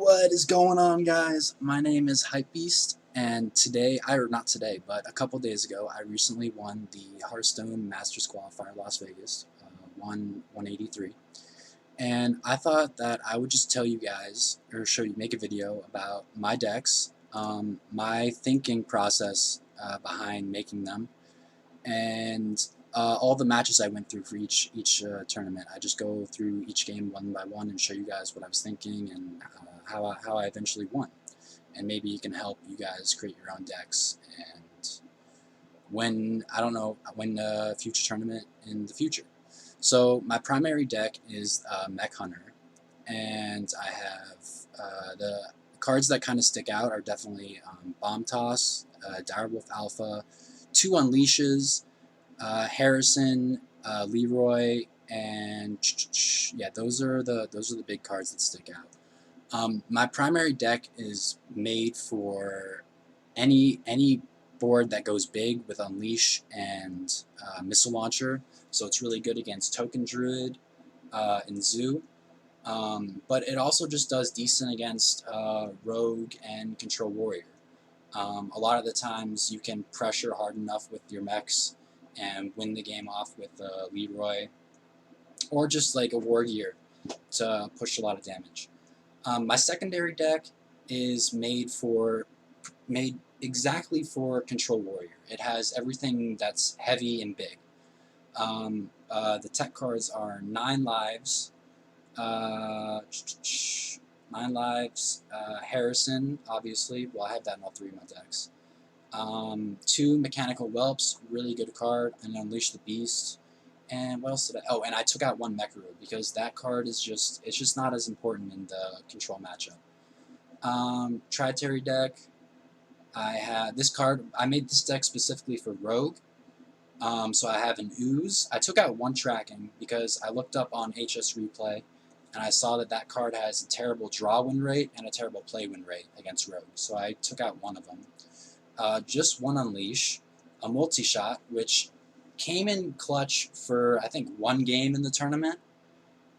What is going on, guys? My name is Hypebeast, and not today, but a couple days ago, I recently won the Hearthstone Masters Qualifier Las Vegas, won 183, and I thought that I would just tell you guys, or make a video about my decks, my thinking process behind making them, and all the matches I went through for each tournament. I just go through each game one by one and show you guys what I was thinking and how I eventually won. And maybe it can help you guys create your own decks and win a future tournament in the future. So my primary deck is Mech Hunter, and I have the cards that kind of stick out are definitely Bomb Toss, Direwolf Alpha, 2 Unleashes, Harrison, Leroy, and yeah, those are the big cards that stick out. My primary deck is made for any board that goes big with Unleash and Missile Launcher, so it's really good against Token Druid and Zoo. But it also just does decent against Rogue and Control Warrior. A lot of the times you can pressure hard enough with your mechs and win the game off with Leroy, or just like a War Gear to push a lot of damage. My secondary deck is made exactly for Control Warrior. It has everything that's heavy and big. The tech cards are 9 lives, 9 lives, Harrison, obviously. Well, I have that in all 3 of my decks. 2 Mechanical Whelps, really good card, and Unleash the Beast. And what else did I? Oh, and I took out 1 Mecharo because that card is it's just not as important in the control matchup. Tritary deck. I had this card. I made this deck specifically for Rogue. So I have an Ooze. I took out 1 Tracking because I looked up on HS Replay, and I saw that card has a terrible draw win rate and a terrible play win rate against Rogue. So I took out 1 of them. Just 1 Unleash, a multi-shot, which came in clutch for, I think, 1 game in the tournament.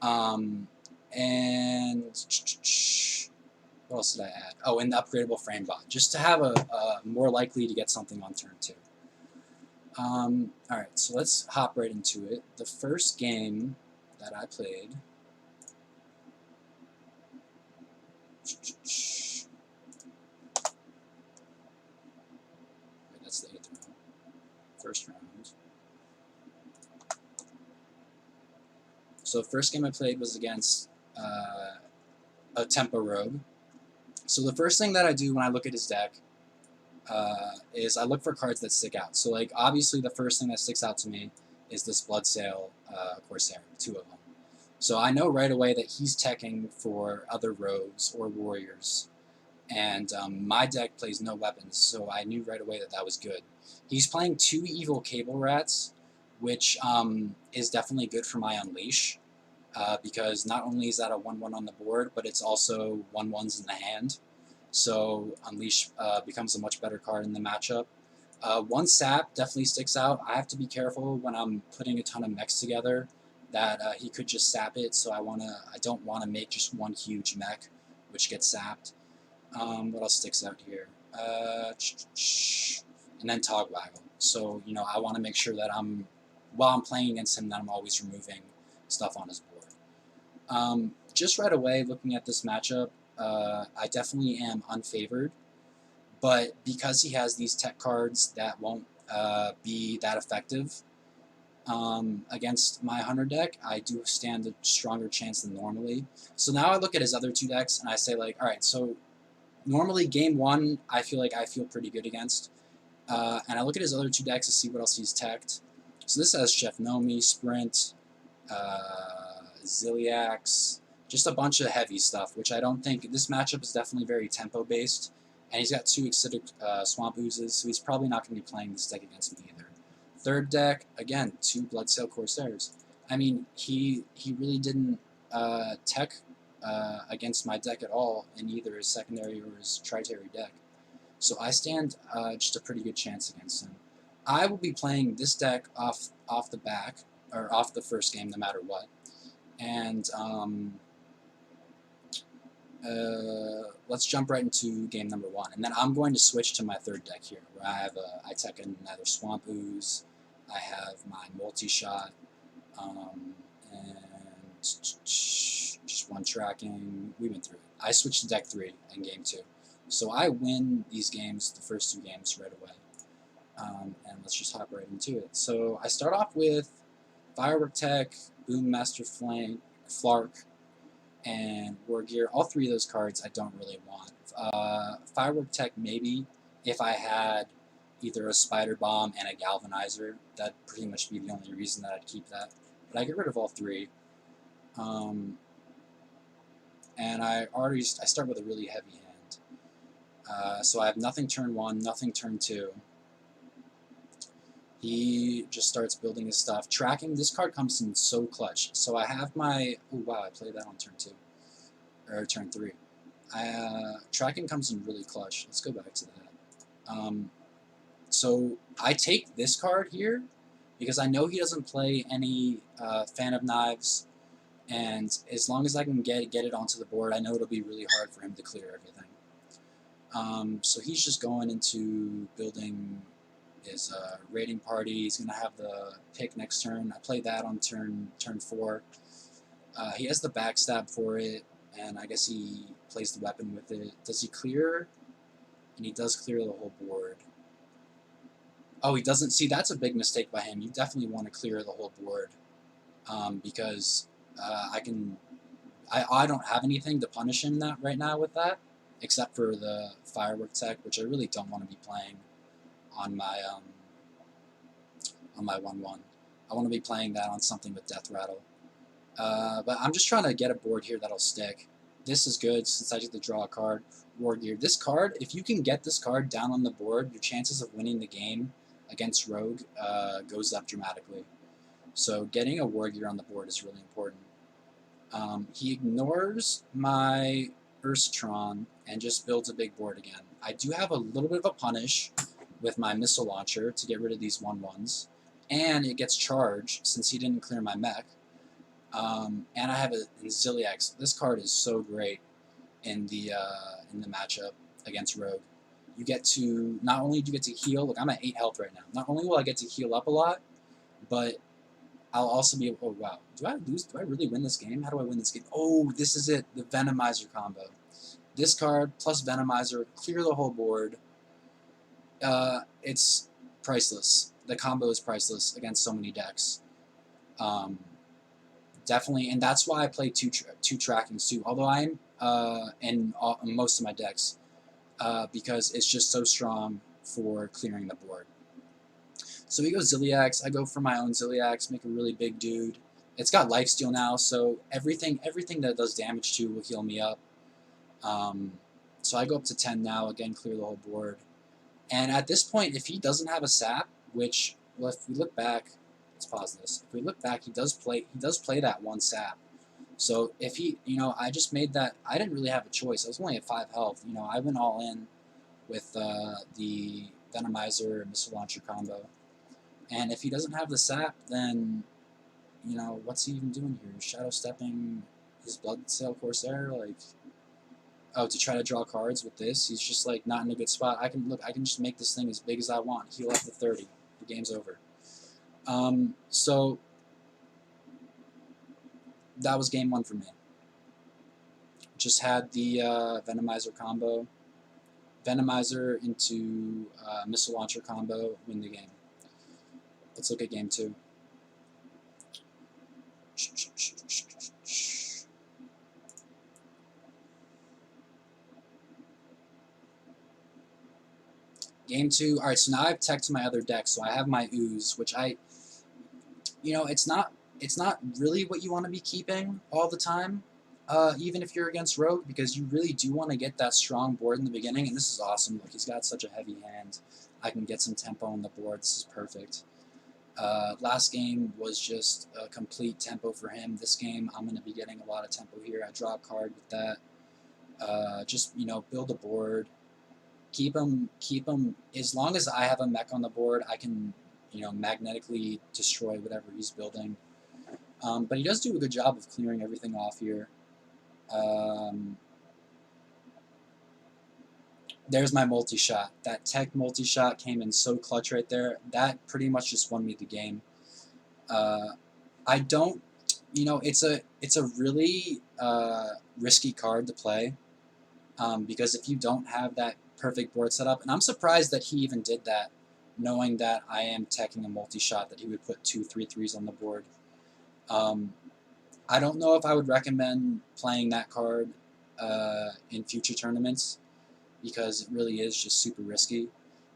And what else did I add? Oh, and the upgradable frame bot, just to have a more likely to get something on turn 2. Alright, so let's hop right into it. The first game that I played... Wait, that's the 8th round. First round. So the first game I played was against a Tempo Rogue. So the first thing that I do when I look at his deck is I look for cards that stick out. So like obviously the first thing that sticks out to me is this Bloodsail Corsair, 2 of them. So I know right away that he's teching for other rogues or warriors, and my deck plays no weapons, so I knew right away that was good. He's playing 2 Evil Cable Rats, which is definitely good for my Unleash, because not only is that a 1/1 on the board, but it's also 1/1s in the hand. So Unleash becomes a much better card in the matchup. 1 Sap definitely sticks out. I have to be careful when I'm putting a ton of mechs together that he could just sap it, so I don't want to make just 1 huge mech which gets sapped. What else sticks out here? And then Togwaggle. So, you know, I want to make sure that while I'm playing against him, that I'm always removing stuff on his board. Just right away, looking at this matchup, I definitely am unfavored, but because he has these tech cards that won't be that effective against my Hunter deck, I do stand a stronger chance than normally. So now I look at his other 2 decks and I say, like, alright, so normally game 1 I feel pretty good against, and I look at his other 2 decks to see what else he's teched. So this has Chef Nomi, Sprint, Ziliax, just a bunch of heavy stuff, which I don't think... This matchup is definitely very tempo-based, and he's got 2 Acidic Swamp Oozes, so he's probably not going to be playing this deck against me either. Third deck, again, 2 Bloodsail Corsairs. I mean, he really didn't tech against my deck at all in either his secondary or his tritary deck. So I stand just a pretty good chance against him. I will be playing this deck off the back, or off the first game, no matter what. And let's jump right into game number 1, and then I'm going to switch to my third deck here, where I tech another Swamp Ooze, I have my multi-shot, and just one tracking. We went through it. I switched to deck 3 in game 2, so I win these games, the first 2 games, right away. And let's just hop right into it. So I start off with Firework Tech, Boom Master Flank, Flark, and War Gear. All 3 of those cards I don't really want. Firework Tech maybe, if I had either a Spider Bomb and a Galvanizer. That'd pretty much be the only reason that I'd keep that. But I get rid of all 3. And I start with a really heavy hand. So I have nothing turn 1, nothing turn 2. He just starts building his stuff. Tracking, this card comes in so clutch. So I have my, oh wow, I played that on turn 2, or turn 3. Tracking comes in really clutch. Let's go back to that. So I take this card here, because I know he doesn't play any Fan of Knives, and as long as I can get it onto the board, I know it'll be really hard for him to clear everything. So he's just going into building his raiding party. He's going to have the pick next turn. I play that on turn 4. He has the backstab for it, and I guess he plays the weapon with it. Does he clear? And he does clear the whole board. Oh, he doesn't. See, that's a big mistake by him. You definitely want to clear the whole board, because I don't have anything to punish him right now with that, except for the Firework Tech, which I really don't want to be playing on my 1/1. I want to be playing that on something with Death Rattle. But I'm just trying to get a board here that'll stick. This is good since I get to draw a card. War Gear. This card, if you can get this card down on the board, your chances of winning the game against Rogue goes up dramatically. So getting a War Gear on the board is really important. He ignores my Ursatron and just builds a big board again. I do have a little bit of a punish with my missile launcher to get rid of these 1/1s, and it gets charged since he didn't clear my mech. And I have a Ziliax. This card is so great in the matchup against Rogue. You get to, not only do you get to heal, look, I'm at 8 health right now. Not only will I get to heal up a lot, but I'll also be able, oh wow, do I lose? Do I really win this game? How do I win this game? Oh, this is it, the Venomizer combo. This card plus Venomizer, clear the whole board. It's priceless. The combo is priceless against so many decks. Definitely, and that's why I play two trackings too. Although I'm in most of my decks, because it's just so strong for clearing the board. So he goes Ziliax. I go for my own Ziliax, make a really big dude. It's got lifesteal now, so everything that does damage to will heal me up. So I go up to 10 now. Again, clear the whole board. And at this point, if he doesn't have a sap, which, well, if we look back, let's pause this. If we look back, he does play that 1 sap. So if he, I just made that. I didn't really have a choice. I was only at 5 health. I went all in with the Venomizer missile launcher combo. And if he doesn't have the sap, then what's he even doing here? Shadow stepping his Bloodsail Corsair, like. Oh, to try to draw cards with this, he's just like not in a good spot. I can just make this thing as big as I want. Heal up to 30. The game's over. So that was game 1 for me. Just had the Venomizer combo. Venomizer into missile launcher combo, win the game. Let's look at game 2. Game 2, alright, so now I've teched my other deck, so I have my Ooze, which it's not really what you want to be keeping all the time, even if you're against Rogue, because you really do want to get that strong board in the beginning, and this is awesome. Look, he's got such a heavy hand. I can get some tempo on the board. This is perfect. Last game was just a complete tempo for him. This game, I'm going to be getting a lot of tempo here. I draw a card with that. Just, build a board. Keep him, as long as I have a mech on the board, I can, magnetically destroy whatever he's building. But he does do a good job of clearing everything off here. there's my multi-shot. That tech multi-shot came in so clutch right there. That pretty much just won me the game. I don't, it's a really risky card to play, because if you don't have that perfect board setup, and I'm surprised that he even did that, knowing that I am teching a multi-shot, that he would put 2 3/3s on the board. I don't know if I would recommend playing that card in future tournaments, because it really is just super risky.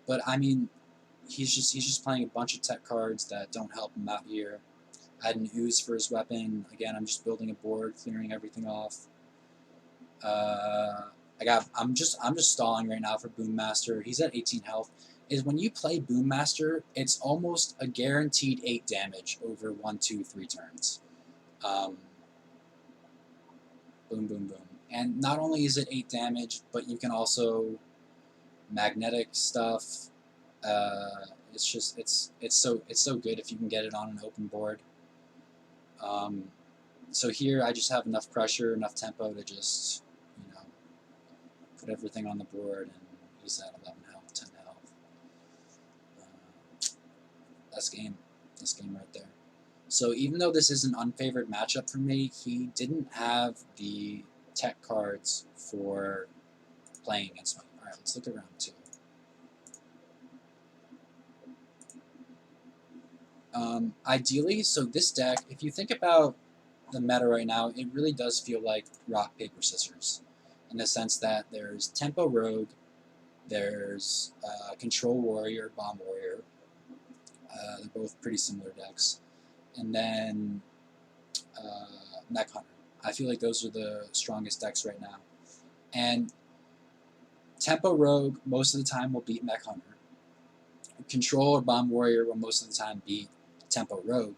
But I mean, he's just playing a bunch of tech cards that don't help him out here. I had an ooze for his weapon. Again, I'm just building a board, clearing everything off. I'm just stalling right now for Boom Master. He's at 18 health. Is when you play Boom Master, it's almost a guaranteed 8 damage over 1, 2, 3 turns. Boom, boom, boom. And not only is it 8 damage, but you can also magnetic stuff. It's so good if you can get it on an open board. So here I just have enough pressure, enough tempo to just, put everything on the board, and he's at 11 health, 10 health. That's game right there. So even though this is an unfavored matchup for me, he didn't have the tech cards for playing against me. Alright, let's look at round 2. Ideally, so this deck, if you think about the meta right now, it really does feel like rock, paper, scissors, in the sense that there's Tempo Rogue, there's Control Warrior, Bomb Warrior. They're both pretty similar decks. And then Mech Hunter. I feel like those are the strongest decks right now. And Tempo Rogue most of the time will beat Mech Hunter. Control or Bomb Warrior will most of the time beat Tempo Rogue.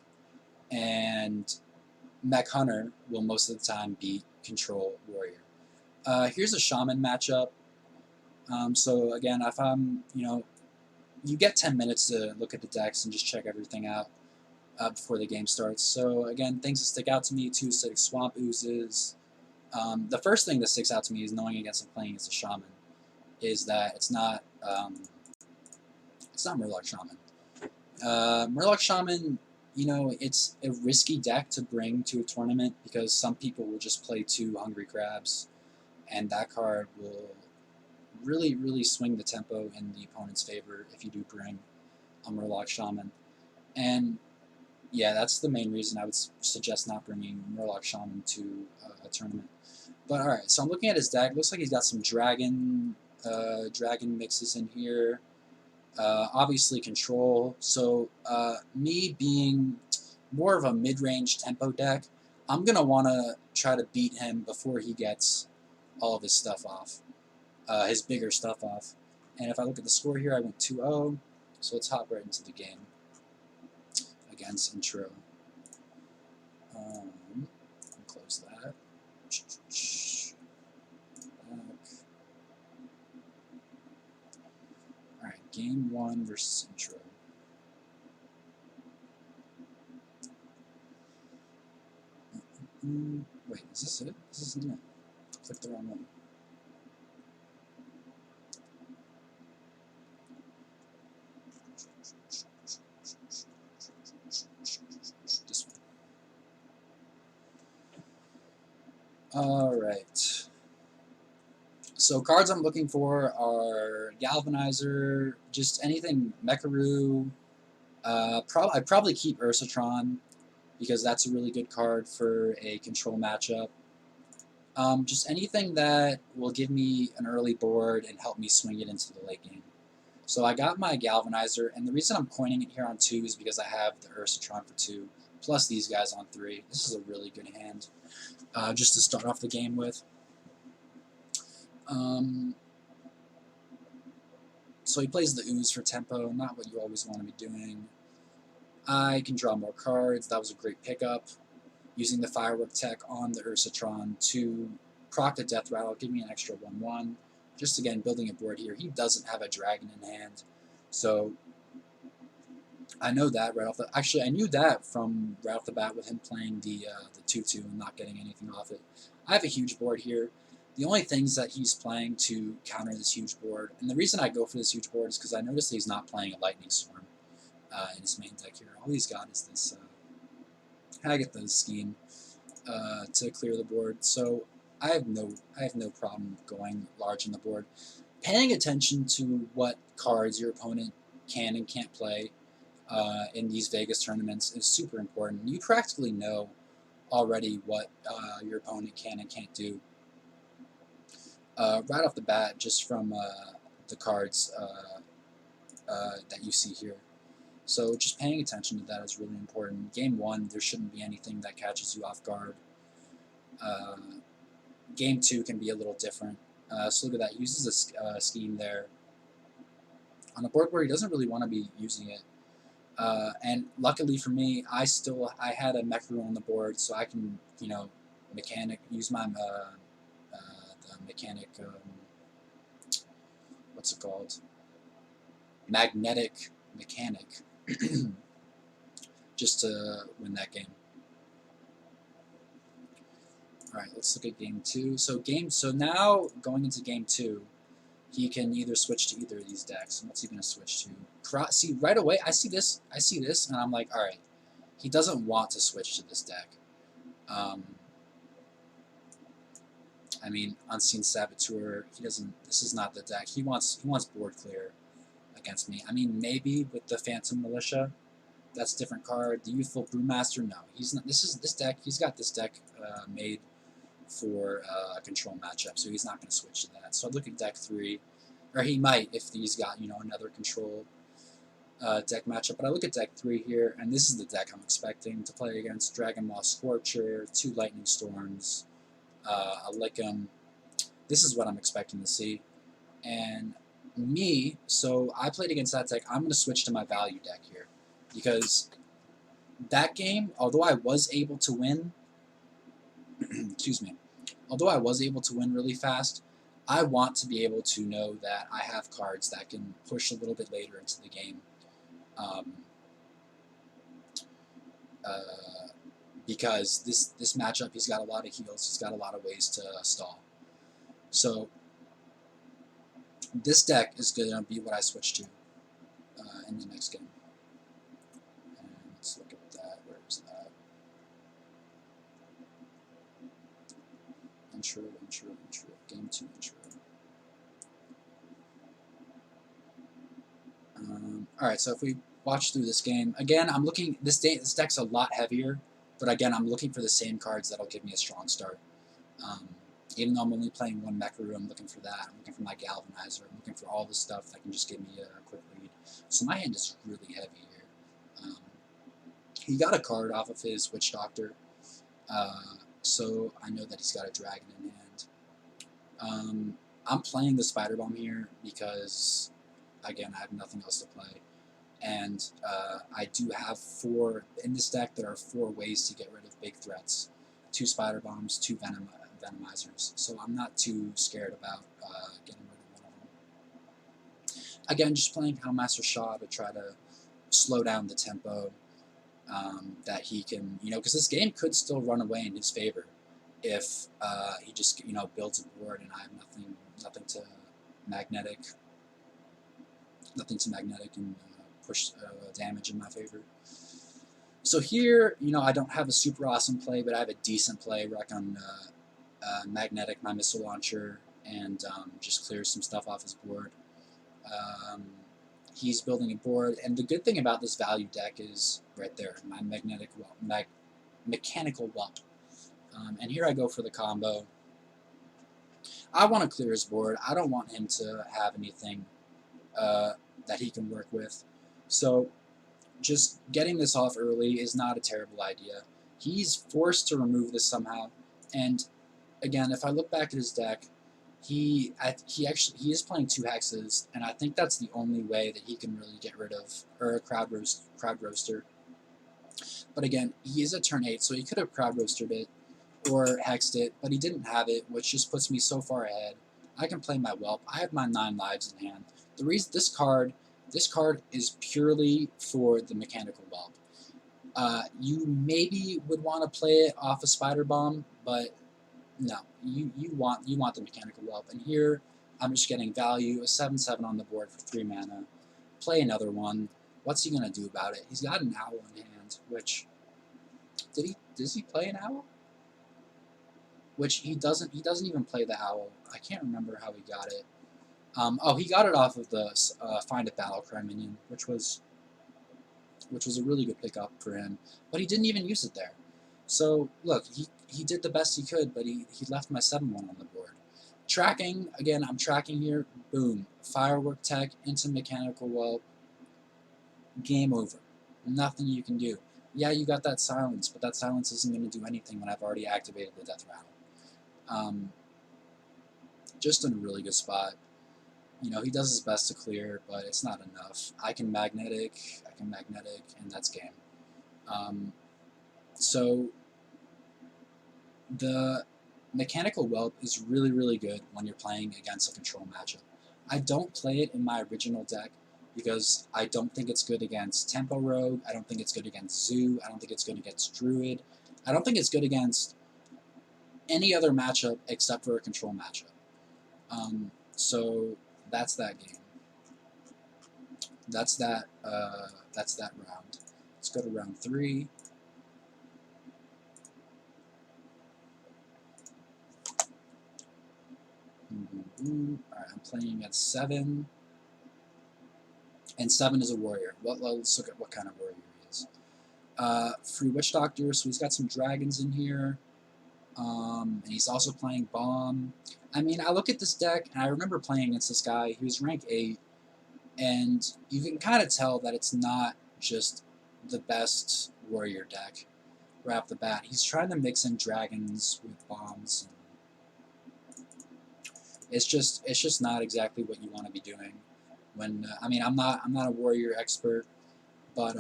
And Mech Hunter will most of the time beat Control Warrior. Here's a Shaman matchup. So again, if I'm, you get 10 minutes to look at the decks and just check everything out before the game starts. So again, things that stick out to me: 2 acidic swamp oozes. The first thing that sticks out to me is knowing against I'm playing against a Shaman, is that it's not Murloc Shaman. Murloc Shaman, it's a risky deck to bring to a tournament, because some people will just play 2 Hungry Crabs, and that card will really, really swing the tempo in the opponent's favor if you do bring a Murloc Shaman. And yeah, that's the main reason I would suggest not bringing Murloc Shaman to a tournament. But alright, so I'm looking at his deck. Looks like he's got some dragon mixes in here. Obviously Control. So me being more of a mid-range tempo deck, I'm going to want to try to beat him before he gets all of his stuff off. His bigger stuff off. And if I look at the score here, I went 2-0. So let's hop right into the game against Intro. Close that. Alright, game 1 versus Intro. Wait, is this it? This isn't it. I clicked the wrong one. This one. Alright. So cards I'm looking for are Galvanizer, just anything Mecharoo. I'd probably keep Ursatron, because that's a really good card for a control matchup. Just anything that will give me an early board and help me swing it into the late game. So I got my Galvanizer, and the reason I'm coining it here on 2 is because I have the Ursatron for 2, plus these guys on 3. This is a really good hand, just to start off the game with. So he plays the Ooze for tempo, not what you always want to be doing. I can draw more cards. That was a great pickup. Using the Firework tech on the Ursatron to proc the Death Rattle, give me an extra 1/1. Just again, building a board here. He doesn't have a dragon in hand, so I know that right off the... Actually, I knew that from right off the bat with him playing the 2/2 and not getting anything off it. I have a huge board here. The only things that he's playing to counter this huge board, and the reason I go for this huge board is because I noticed that he's not playing a Lightning Storm in his main deck here. All he's got is this Hagathos scheme to clear the board. So I have no problem going large on the board. Paying attention to what cards your opponent can and can't play in these Vegas tournaments is super important. You practically know already what your opponent can and can't do right off the bat, just from the cards that you see here. So just paying attention to that is really important. Game 1, there shouldn't be anything that catches you off guard. Game 2 can be a little different. So look at that. He uses a scheme there on a board where he doesn't really want to be using it. And luckily for me, I had a Mechru on the board, so I can, you know, use my the mechanic, what's it called? Magnetic mechanic, just to win that game. All right, let's look at game 2. So now going into game 2, he can either switch to either of these decks. What's he going to switch to? See, right away, I see this, and I'm like, all right, he doesn't want to switch to this deck. I mean, Unseen Saboteur, he doesn't. This is not the deck. He wants board clear against me. I mean, maybe with the Phantom Militia, that's a different card. The Youthful Brewmaster, no, he's not. This deck. He's got this deck made for a control matchup, so he's not going to switch to that. So I look at deck 3, or he might if he's got, you know, another control deck matchup. But I look at deck 3 here, and this is the deck I'm expecting to play against: Dragon Maw Scorcher, 2 Lightning Storms, a Lickum. This is what I'm expecting to see. And so I played against that deck. I'm going to switch to my value deck here, because that game, although I was able to win, excuse me, although I was able to win really fast, I want to be able to know that I have cards that can push a little bit later into the game. Because this matchup, he's got a lot of heals, he's got a lot of ways to stall. So this deck is going to be what I switch to in the next game. And let's look at that. Where is that? Intro. Game 2 intro. Alright, so if we watch through this game, again, I'm looking, this deck's a lot heavier, but again, I'm looking for the same cards that'll give me a strong start. Even though I'm only playing one Mechru, I'm looking for that. I'm looking for my Galvanizer. I'm looking for all this stuff that can just give me a quick lead. So my hand is really heavy here. He got a card off of his Witch Doctor, so I know that he's got a dragon in hand. I'm playing the Spider Bomb here because, again, I have nothing else to play. And I do have 4, in this deck, there are 4 ways to get rid of big threats. 2 Spider Bombs, 2 Venomizers. So I'm not too scared about getting rid of one of them. Again, just playing Houndmaster Shaw to try to slow down the tempo that he can, you know, because this game could still run away in his favor if he just, you know, builds a board and I have nothing to magnetic and push damage in my favor. So here, you know, I don't have a super awesome play, but I have a decent play where I can magnetic my missile launcher and just clear some stuff off his board. He's building a board, and the good thing about this value deck is right there, my mechanical whelp. And here I go for the combo. I want to clear his board. I don't want him to have anything that he can work with. So just getting this off early is not a terrible idea. He's forced to remove this somehow. And again, if I look back at his deck, he is playing 2 hexes, and I think that's the only way that he can really get rid of a crowd roaster. But again, he is at turn 8, so he could have crowd roasted it or hexed it, but he didn't have it, which just puts me so far ahead. I can play my whelp. I have my 9 lives in hand. The reason this card is purely for the mechanical whelp. You maybe would want to play it off a Spider Bomb, but No, you want the Mechanical Whelp, and here I'm just getting value, a 7/7 on the board for 3 mana. Play another one. What's he gonna do about it? He's got an owl in hand, which does he play an owl? Which he doesn't even play the owl. I can't remember how he got it. Oh, he got it off of the Find a Battlecry minion, which was a really good pickup for him. But he didn't even use it there. So look, he did the best he could, but he left my 7/1 on the board. Tracking, again, I'm tracking here. Boom. Firework Tech into Mechanical Whelp. Game over. Nothing you can do. Yeah, you got that silence, but that silence isn't going to do anything when I've already activated the Death Rattle. Just in a really good spot. You know, he does his best to clear, but it's not enough. I can magnetic, and that's game. So the Mechanical Whelp is really, really good when you're playing against a control matchup. I don't play it in my original deck because I don't think it's good against Tempo Rogue, I don't think it's good against Zoo, I don't think it's good against Druid, I don't think it's good against any other matchup except for a control matchup. So that's that game. That's that round. Let's go to round 3. Alright, I'm playing at 7. And 7 is a warrior. Let's look at what kind of warrior he is. Free Witch Doctor, so he's got some dragons in here. And he's also playing Bomb. I mean, I look at this deck, and I remember playing against this guy. He was rank 8. And you can kind of tell that it's not just the best warrior deck right off the bat. He's trying to mix in dragons with bombs. It's just not exactly what you want to be doing. When I mean, I'm not a warrior expert, but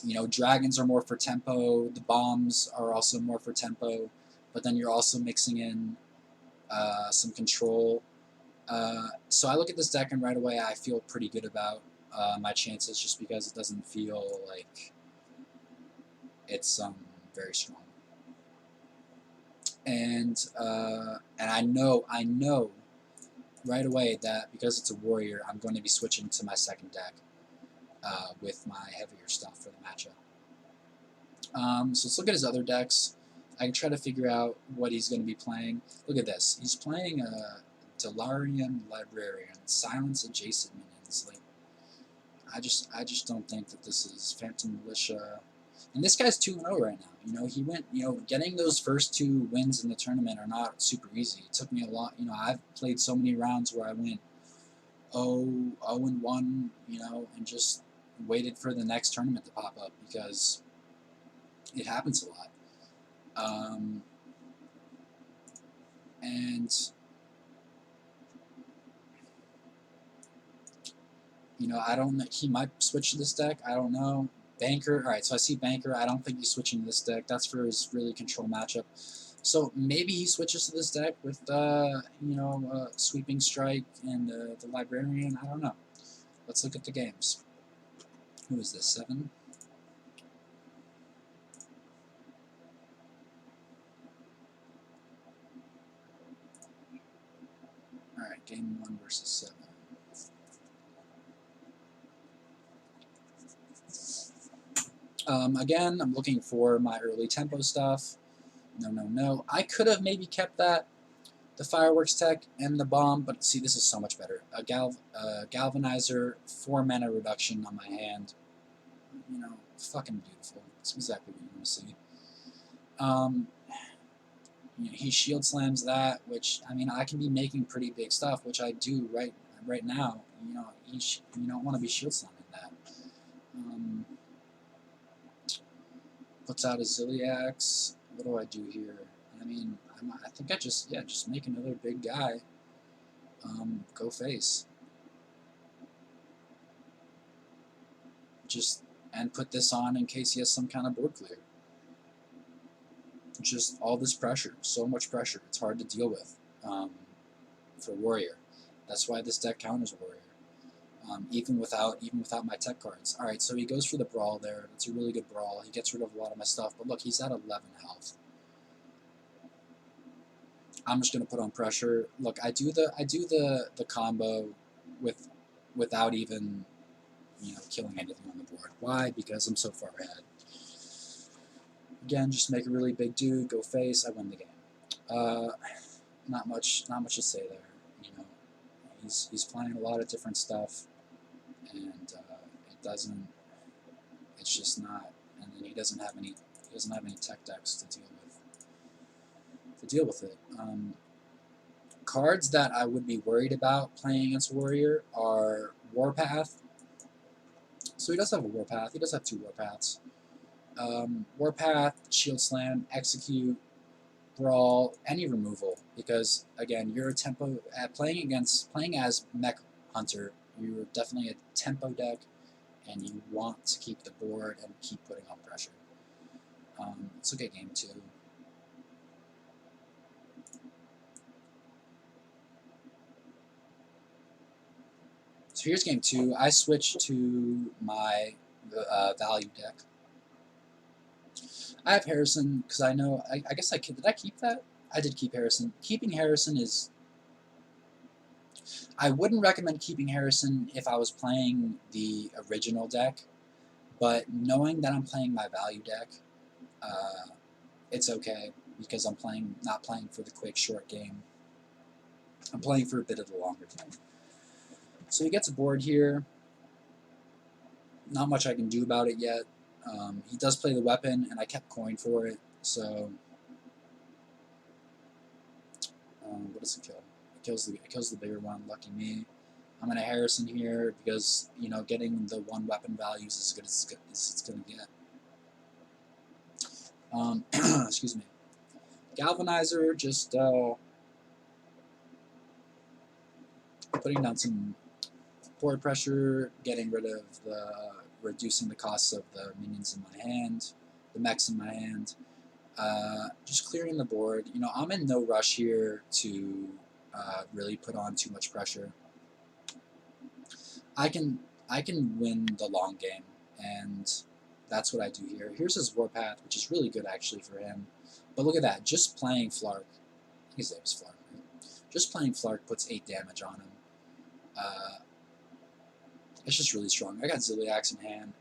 you know, dragons are more for tempo. The bombs are also more for tempo, but then you're also mixing in some control. So I look at this deck and right away I feel pretty good about my chances, just because it doesn't feel like it's very strong. And I know right away that because it's a warrior, I'm going to be switching to my second deck with my heavier stuff for the matchup. So let's look at his other decks. I can try to figure out what he's going to be playing. Look at this. He's playing a Delarium Librarian, Silence adjacent minions. Like, I just don't think that this is Phantom Militia. And this guy's 2-0 right now. You know, he went, you know, getting those first 2 wins in the tournament are not super easy. It took me a lot. You know, I've played so many rounds where I went 0-1, you know, and just waited for the next tournament to pop up because it happens a lot. And you know, I don't know. He might switch to this deck. I don't know. Banker. All right, so I see Banker. I don't think he's switching to this deck. That's for his really control matchup. So maybe he switches to this deck with, you know, Sweeping Strike and the Librarian. I don't know. Let's look at the games. Who is this? 7? All right, game 1 versus 7. Again, I'm looking for my early tempo stuff. No. I could have maybe kept that, the Fireworks Tech and the Bomb, but see, this is so much better. A Galvanizer, 4 mana reduction on my hand. You know, fucking beautiful. It's exactly what you want to see. You know, he shield slams that, which, I mean, I can be making pretty big stuff, which I do right now. You know, you don't want to be shield slamming that. Puts out a Ziliax. What do I do here? I mean, I think I just make another big guy. Go face. And put this on in case he has some kind of board clear. Just all this pressure, so much pressure. It's hard to deal with for Warrior. That's why this deck counters Warrior. Even without my tech cards. All right, so he goes for the Brawl there. It's a really good Brawl. He gets rid of a lot of my stuff. But look, he's at 11 health. I'm just gonna put on pressure. Look, I do the combo without even, you know, killing anything on the board. Why? Because I'm so far ahead. Again, just make a really big dude, go face, I win the game. Not much to say there. You know, he's playing a lot of different stuff, and it doesn't. It's just not. And then he doesn't have any tech decks to deal with it. Cards that I would be worried about playing against Warrior are Warpath. So he does have a Warpath. He does have 2 Warpaths. Warpath, Shield Slam, Execute, Brawl, any removal. Because again, you're a tempo playing as Mech Hunter. You're definitely a tempo deck, and you want to keep the board and keep putting on pressure. Let's look at game 2. So here's game 2. I switched to my value deck. I have Harrison because I know. I guess did I keep that? I did keep Harrison. Keeping Harrison is. I wouldn't recommend keeping Harrison if I was playing the original deck, but knowing that I'm playing my value deck, it's okay because I'm not playing for the quick short game. I'm playing for a bit of the longer game. So he gets a board here. Not much I can do about it yet. He does play the weapon, and I kept coin for it. So, what does it kill? It kills the bigger one. Lucky me. I'm gonna Harrison here because, you know, getting the 1 weapon values is as good as it's gonna get. Excuse me. Galvanizer, just putting down some board pressure, getting rid of reducing the costs of the minions in my hand, the mechs in my hand, just clearing the board. You know, I'm in no rush here to really put on too much pressure. I can win the long game, and that's what I do here. Here's his Warpath, which is really good actually for him. But look at that, just playing Flark. I think his name is Flark, right? Just playing Flark puts 8 damage on him. It's just really strong. I got Ziliax in hand.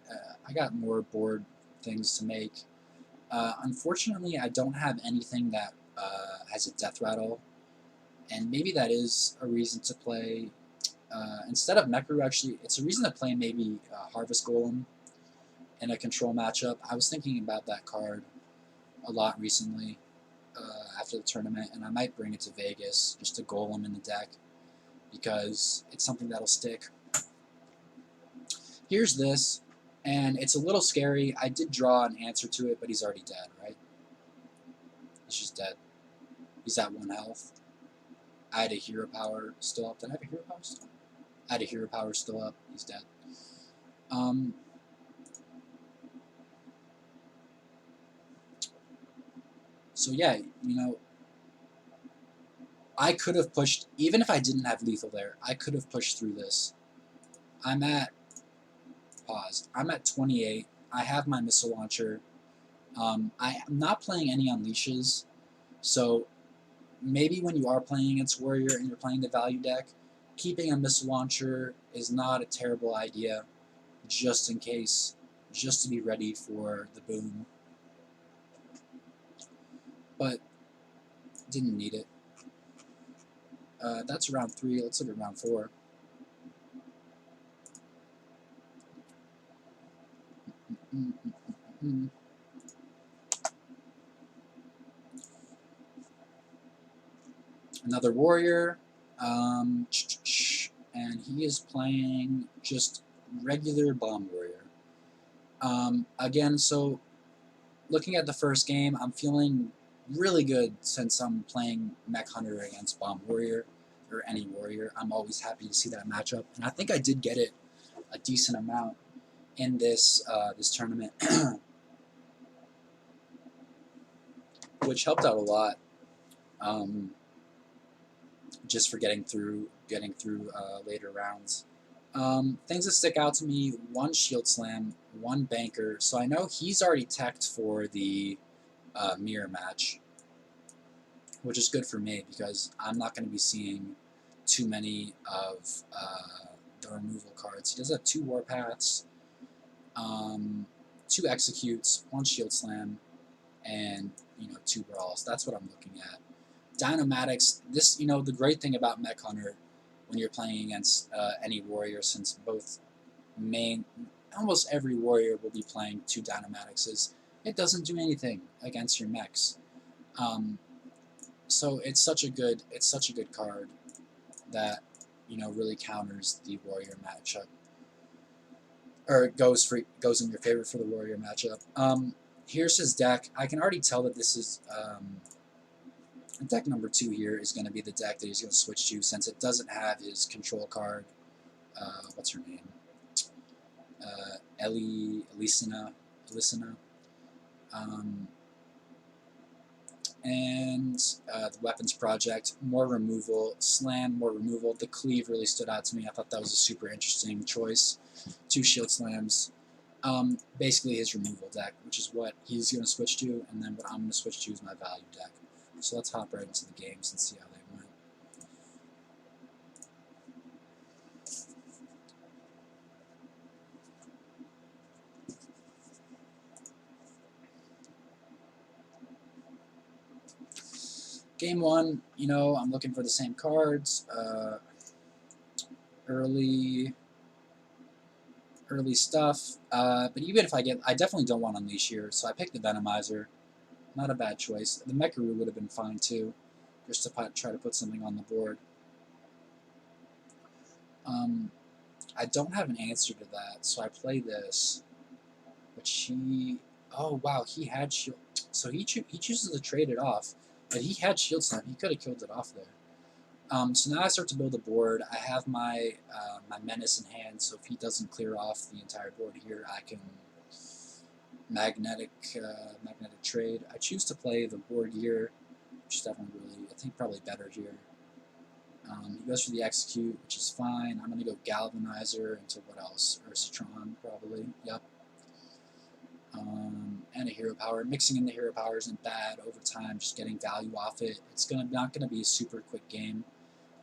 I got more board things to make. Unfortunately, I don't have anything that has a death rattle, and maybe that is a reason to play instead of Mekru. Actually, it's a reason to play maybe Harvest Golem in a control matchup. I was thinking about that card a lot recently after the tournament, and I might bring it to Vegas just to Golem in the deck because it's something that'll stick. Here's this, and it's a little scary. I did draw an answer to it, but he's already dead, right? He's just dead. He's at 1 health. I had a hero power still up. Did I have a hero power still up? I had a hero power still up. He's dead. So yeah, you know, I could have pushed, even if I didn't have lethal there, I could have pushed through this. I'm at 28. I have my missile launcher. I'm not playing any unleashes, so maybe when you are playing against Warrior and you're playing the value deck, keeping a missile launcher is not a terrible idea, just in case, just to be ready for the boom. But didn't need it. That's round 3. Let's look at round 4. Another warrior, and he is playing just regular bomb warrior. Again, so looking at the first game, I'm feeling really good since I'm playing Mech Hunter against Bomb Warrior, or any warrior. I'm always happy to see that matchup, and I think I did get it a decent amount in this this tournament, which helped out a lot. Just for getting through later rounds. Things that stick out to me: 1 Shield Slam, 1 Banker. So I know he's already teched for the mirror match. which is good for me because I'm not going to be seeing too many of the removal cards. He does have 2 Warpaths, 2 Executes, 1 Shield Slam, and 2 Brawls. That's what I'm looking at. Dynamatics, this, the great thing about Mech Hunter when you're playing against any warrior, since almost every warrior will be playing 2 Dynamatics, is it doesn't do anything against your mechs. So it's such a good card that really counters the warrior matchup, or goes in your favor for the warrior matchup. Here's his deck. I can already tell that this is deck number 2 here is going to be the deck that he's going to switch to, since it doesn't have his control card. What's her name? Elisina. And the Weapons Project, more removal. Slam, more removal. The Cleave really stood out to me. I thought that was a super interesting choice. 2 Shield Slams. Basically his removal deck, which is what he's going to switch to, and then what I'm going to switch to is my value deck. So let's hop right into the games and see how they went. Game 1, I'm looking for the same cards. Early stuff. But even if I definitely don't want Unleash here, so I picked the Venomizer. Not a bad choice. The Mecharoo would have been fine too, just to try to put something on the board. I don't have an answer to that, so I play this. But oh wow, he had shield. So he chooses to trade it off, but he had Shield Slam. He could have killed it off there. So now I start to build a board. I have my my Menace in hand, so if he doesn't clear off the entire board here, I can magnetic trade. I choose to play the board here, which is definitely I think probably better here. He goes for the Execute, which is fine. I'm going to go Galvanizer into what else? Ursitron, probably. Yep. And a Hero Power. Mixing in the Hero Power isn't bad over time, just getting value off it. It's not going to be a super quick game.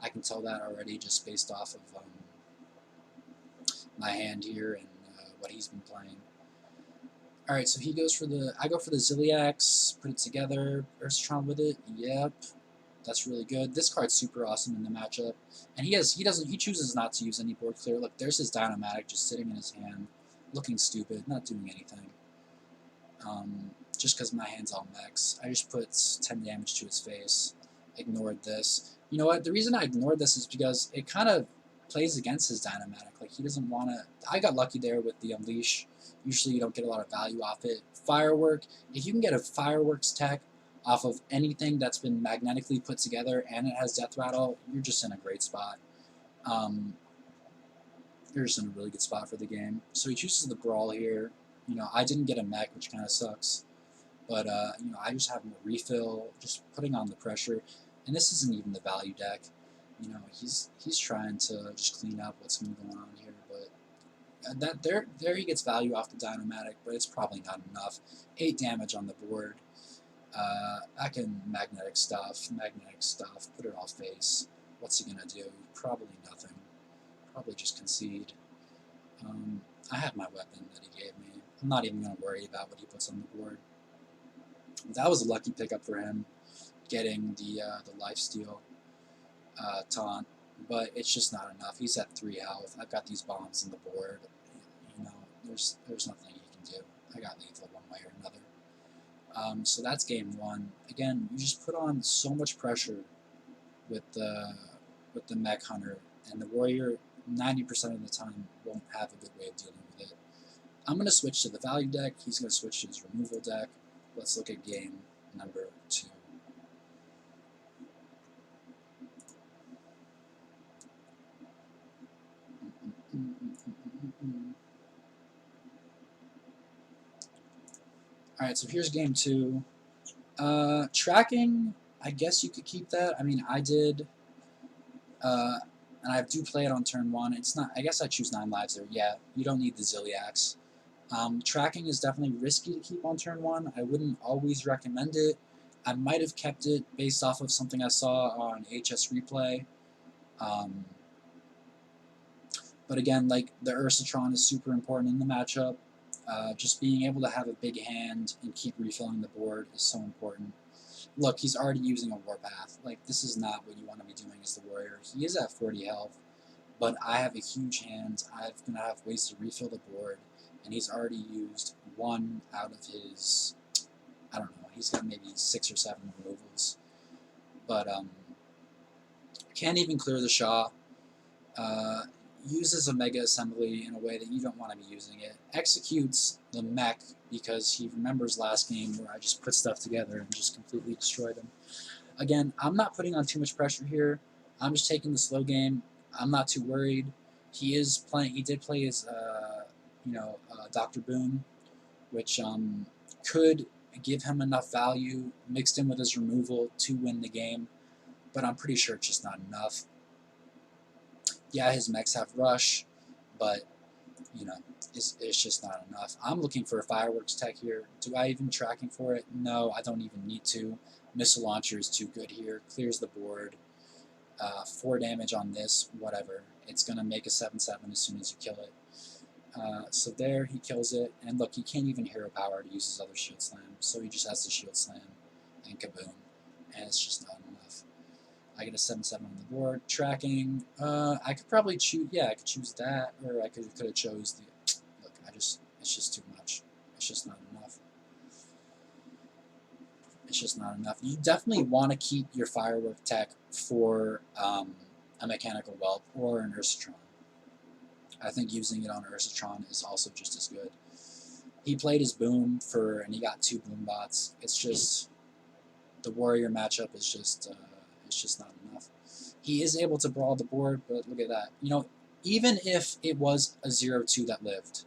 I can tell that already just based off of my hand here and what he's been playing. Alright, so he goes for I go for the Ziliax, put it together, Ursitron with it, yep. That's really good. This card's super awesome in the matchup. And he chooses not to use any board clear. Look, there's his Dynamatic just sitting in his hand, looking stupid, not doing anything. Just because my hand's all mechs. I just put 10 damage to his face. Ignored this. You know what? The reason I ignored this is because it kind of plays against his Dynamatic. Like, he doesn't want to... I got lucky there with the Unleash. Usually you don't get a lot of value off it. Firework. If you can get a Fireworks tech off of anything that's been magnetically put together and it has Death Rattle, you're just in a great spot. You're just in a really good spot for the game. So he chooses the Brawl here. I didn't get a mech, which kind of sucks. But, I just have more refill, just putting on the pressure. And this isn't even the value deck. He's trying to just clean up what's been going on here. But there he gets value off the Dynamatic, but it's probably not enough. 8 damage on the board. I can magnetic stuff, put it all face. What's he gonna do? Probably nothing. Probably just concede. I had my weapon that he gave me. I'm not even gonna worry about what he puts on the board. That was a lucky pickup for him, getting the lifesteal taunt, but it's just not enough. He's at 3 health. I've got these bombs on the board. There's nothing he can do. I got lethal one way or another. So that's game 1. Again, you just put on so much pressure with the Mech Hunter, and the Warrior 90% of the time won't have a good way of dealing with it. I'm going to switch to the value deck. He's going to switch to his removal deck. Let's look at game number 2. Alright, so here's game 2. Tracking, I guess you could keep that. I mean, I did, and I do play it on turn 1. It's not, I guess I choose 9 lives there. Yeah, you don't need the Ziliax. Tracking is definitely risky to keep on turn 1. I wouldn't always recommend it. I might have kept it based off of something I saw on HS Replay. But again, like, the Ursatron is super important in the matchup. Just being able to have a big hand and keep refilling the board is so important. Look, he's already using a Warpath. Like, this is not what you want to be doing as the warrior. He is at 40 health, but I have a huge hand. I'm going to have ways to refill the board, and he's already used one out of his, I don't know, he's got maybe 6 or 7 removals. But, can't even clear the Shah. Uses a Mega Assembly in a way that you don't want to be using it. Executes the mech because he remembers last game where I just put stuff together and just completely destroyed him. Again, I'm not putting on too much pressure here. I'm just taking the slow game. I'm not too worried. He did play his, Dr. Boom, which could give him enough value mixed in with his removal to win the game, but I'm pretty sure it's just not enough. Yeah, his mechs have rush, but, it's just not enough. I'm looking for a fireworks tech here. Do I even tracking for it? No, I don't even need to. Missile launcher is too good here. Clears the board. 4 damage on this, whatever. It's going to make a 7/7 as soon as you kill it. So there, he kills it. And look, he can't even hero power to use his other shield slam, so he just has to shield slam and kaboom. And it's just not enough. I get a 7/7 on the board. Tracking. I could probably choose. Yeah, I could choose that, or I could have chose the. Look, it's just too much. It's just not enough. It's just not enough. You definitely want to keep your firework tech for a mechanical whelp or an Ursatron. I think using it on Ursatron is also just as good. He played his boom and he got 2 boom bots. It's just the warrior matchup is just. It's just not enough. He is able to brawl the board, but look at that. Even if it was a 0-2 that lived,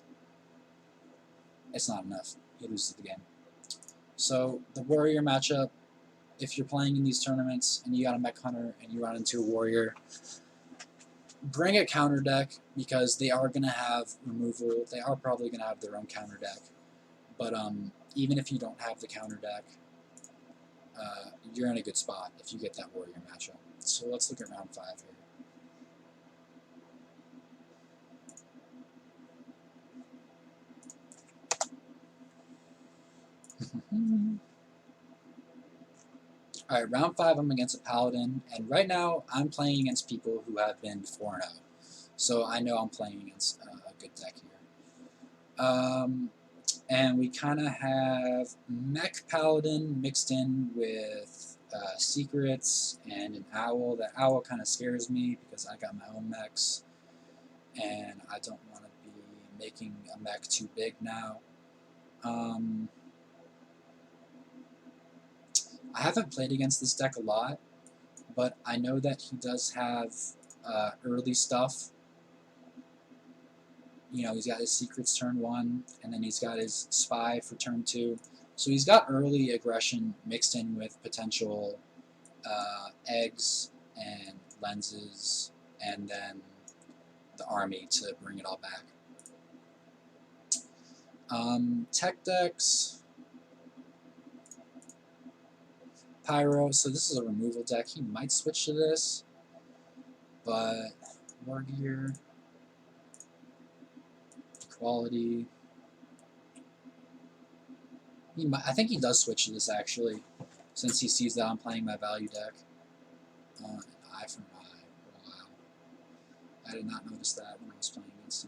it's not enough. He loses the game. So the warrior matchup, if you're playing in these tournaments and you got a mech hunter and you run into a warrior, bring a counter deck because they are going to have removal. They are probably going to have their own counter deck. But even if you don't have the counter deck, you're in a good spot if you get that warrior matchup. So let's look at round 5 here. Alright, round 5 I'm against a Paladin, and right now I'm playing against people who have been 4-0. So I know I'm playing against a good deck here. And we kind of have Mech Paladin mixed in with Secrets and an Owl. That Owl kind of scares me because I got my own mechs, and I don't want to be making a mech too big now. I haven't played against this deck a lot, but I know that he does have early stuff. He's got his Secrets turn 1, and then he's got his Spy for turn 2. So he's got early aggression mixed in with potential eggs and lenses, and then the army to bring it all back. Tech decks. Pyro, so this is a removal deck. He might switch to this, but War Gear, Quality. I think he does switch to this actually, since he sees that I'm playing my value deck. Eye for an eye. Wow. I did not notice that when I was playing against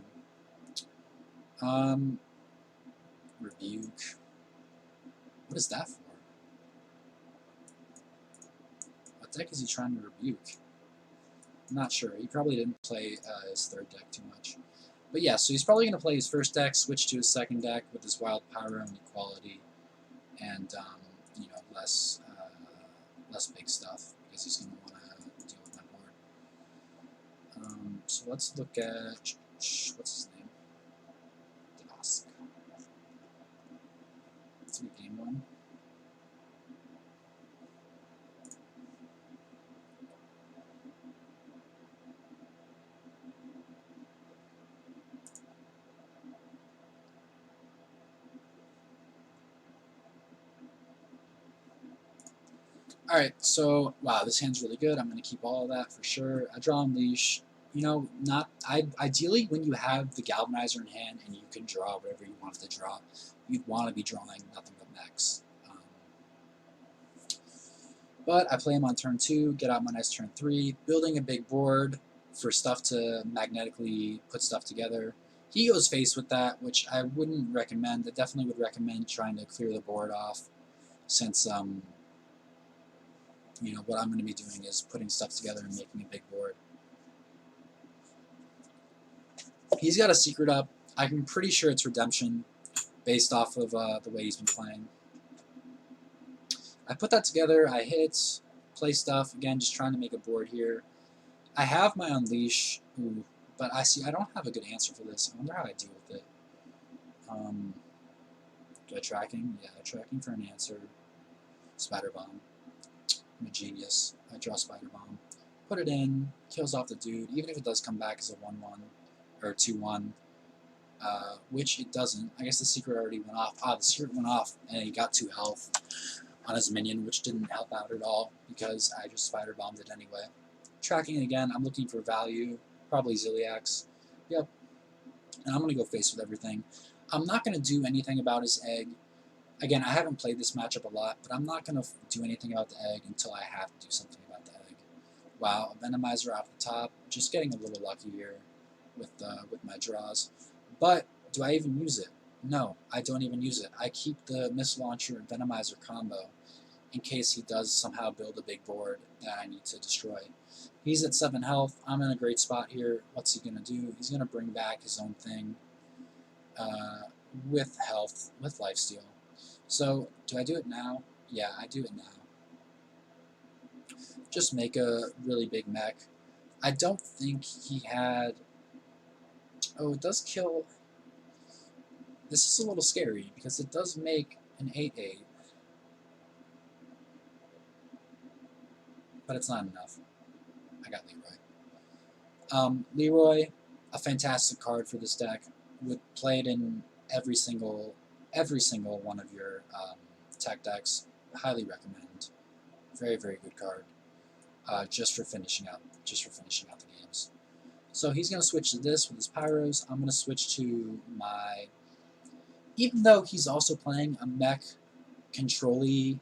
him. Rebuke. What is that for? What deck is he trying to rebuke? I'm not sure. He probably didn't play his third deck too much. But yeah, so he's probably going to play his first deck, switch to his second deck with his Wild Pyro and Equality, and less big stuff because he's going to want to deal with my board. So let's look at what's his name? Dusk. Let's do game 1. Alright, so, wow, this hand's really good. I'm going to keep all of that for sure. I draw Unleash. You know, ideally, when you have the Galvanizer in hand and you can draw whatever you want to draw, you'd want to be drawing nothing but mechs. But I play him on turn 2, get out my nice turn 3, building a big board for stuff to magnetically put stuff together. He goes face with that, which I wouldn't recommend. I definitely would recommend trying to clear the board off, since you know, what I'm going to be doing is putting stuff together and making a big board. He's got a secret up. I'm pretty sure it's Redemption, based off of the way he's been playing. I put that together, I hit, play stuff, again, just trying to make a board here. I have my Unleash, ooh, but I don't have a good answer for this. I wonder how I deal with it. Do I tracking? Yeah, tracking for an answer. Spider Bomb. I'm a genius. I draw Spider Bomb. Put it in, kills off the dude, even if it does come back as a 1-1, or 2-1, which it doesn't. I guess the secret already went off. Ah, the secret went off, and he got 2 health on his minion, which didn't help out at all, because I just Spider Bombed it anyway. Tracking it again, I'm looking for value, probably Ziliax. Yep. And I'm going to go face with everything. I'm not going to do anything about his egg. Again, I haven't played this matchup a lot, but I'm not going to do anything about the egg until I have to do something about the egg. Wow, a Venomizer off the top. Just getting a little lucky here with my draws. But do I even use it? No, I don't even use it. I keep the Missile Launcher and Venomizer combo in case he does somehow build a big board that I need to destroy. He's at 7 health. I'm in a great spot here. What's he going to do? He's going to bring back his own thing with health, with lifesteal. So, do I do it now? Yeah, I do it now. Just make a really big mech. I don't think he had... Oh, it does kill... This is a little scary, because it does make an 8/8. But it's not enough. I got Leroy. Leroy, a fantastic card for this deck. Would play it in every single one of your tech decks. Highly recommend. Very, very good card. Just for finishing out the games. So he's going to switch to this with his Pyros. I'm going to switch to my... Even though he's also playing a mech control-y,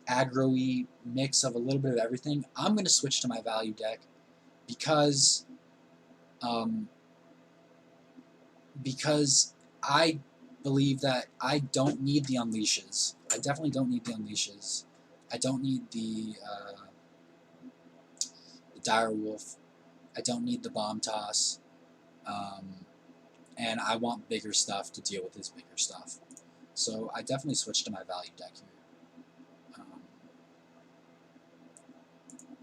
aggro-y mix of a little bit of everything, I'm going to switch to my value deck because I believe that I don't need the Unleashes. I definitely don't need the Unleashes. I don't need the Dire Wolf. I don't need the Bomb Toss. And I want bigger stuff to deal with his bigger stuff. So I definitely switched to my value deck here.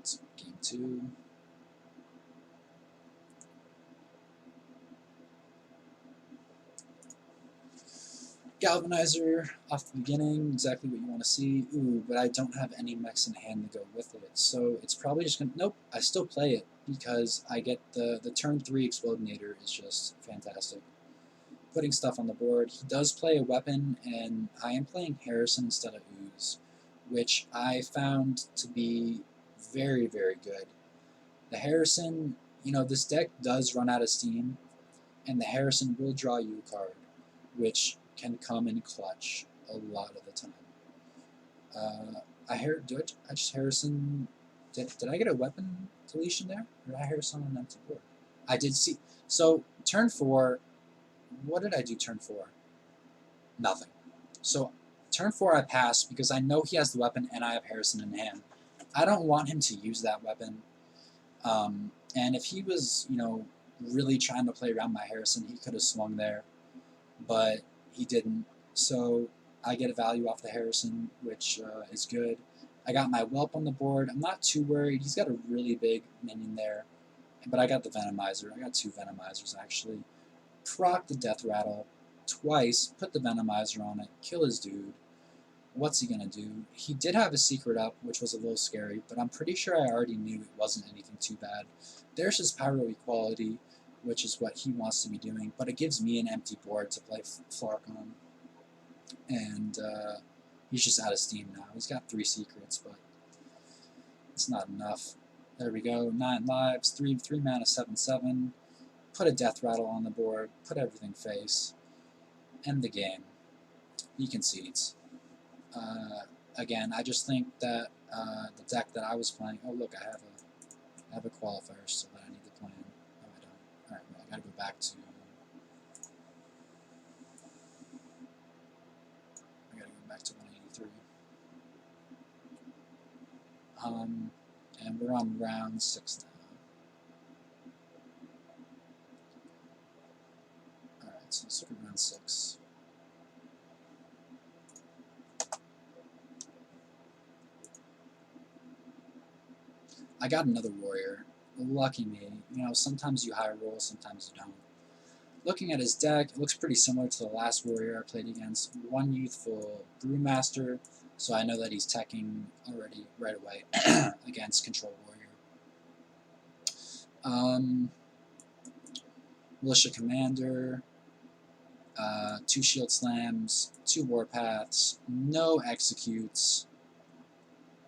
So game 2. Galvanizer off the beginning, exactly what you want to see. Ooh, but I don't have any mechs in hand to go with it. So it's probably just going to... Nope, I still play it because I get the turn 3 Explodinator is just fantastic. Putting stuff on the board. He does play a weapon, and I am playing Harrison instead of Ooze, which I found to be very, very good. The Harrison, you know, this deck does run out of steam, and the Harrison will draw you a card, which can come in clutch a lot of the time. I just Harrison... Did I get a weapon deletion there? Or did I Harrison on an empty board? I did see... So, turn 4... What did I do turn 4? Nothing. So, turn 4 I pass because I know he has the weapon and I have Harrison in hand. I don't want him to use that weapon. And if he was, you know, really trying to play around my Harrison, he could have swung there. But he didn't. So, I get a value off the Harrison, which is good. I got my Whelp on the board. I'm not too worried. He's got a really big minion there. But I got the Venomizer. I got 2 Venomizers, actually. Proc the Death Rattle twice, put the Venomizer on it, kill his dude. What's he gonna do? He did have a secret up, which was a little scary, but I'm pretty sure I already knew it wasn't anything too bad. There's his Pyro Equality, which is what he wants to be doing, but it gives me an empty board to play Flark on. And He's just out of steam now. He's got 3 secrets, but it's not enough. There we go. 9 lives, 3 mana, 7/7. Put a death rattle on the board. Put everything face. End the game. He concedes. Again, I just think that the deck that I was playing. Oh look, I have a qualifier still that I need to plan. No, I don't. All right, well, I gotta go back to. I gotta go back to 183. And we're on round 6 now. All right, so let's look at round 6. I got another warrior. Lucky me. You know, sometimes you high roll, sometimes you don't. Looking at his deck, it looks pretty similar to the last warrior I played against. 1 youthful brewmaster, so I know that he's teching already right away against control warrior. Militia commander, 2 shield slams, 2 warpaths, no executes,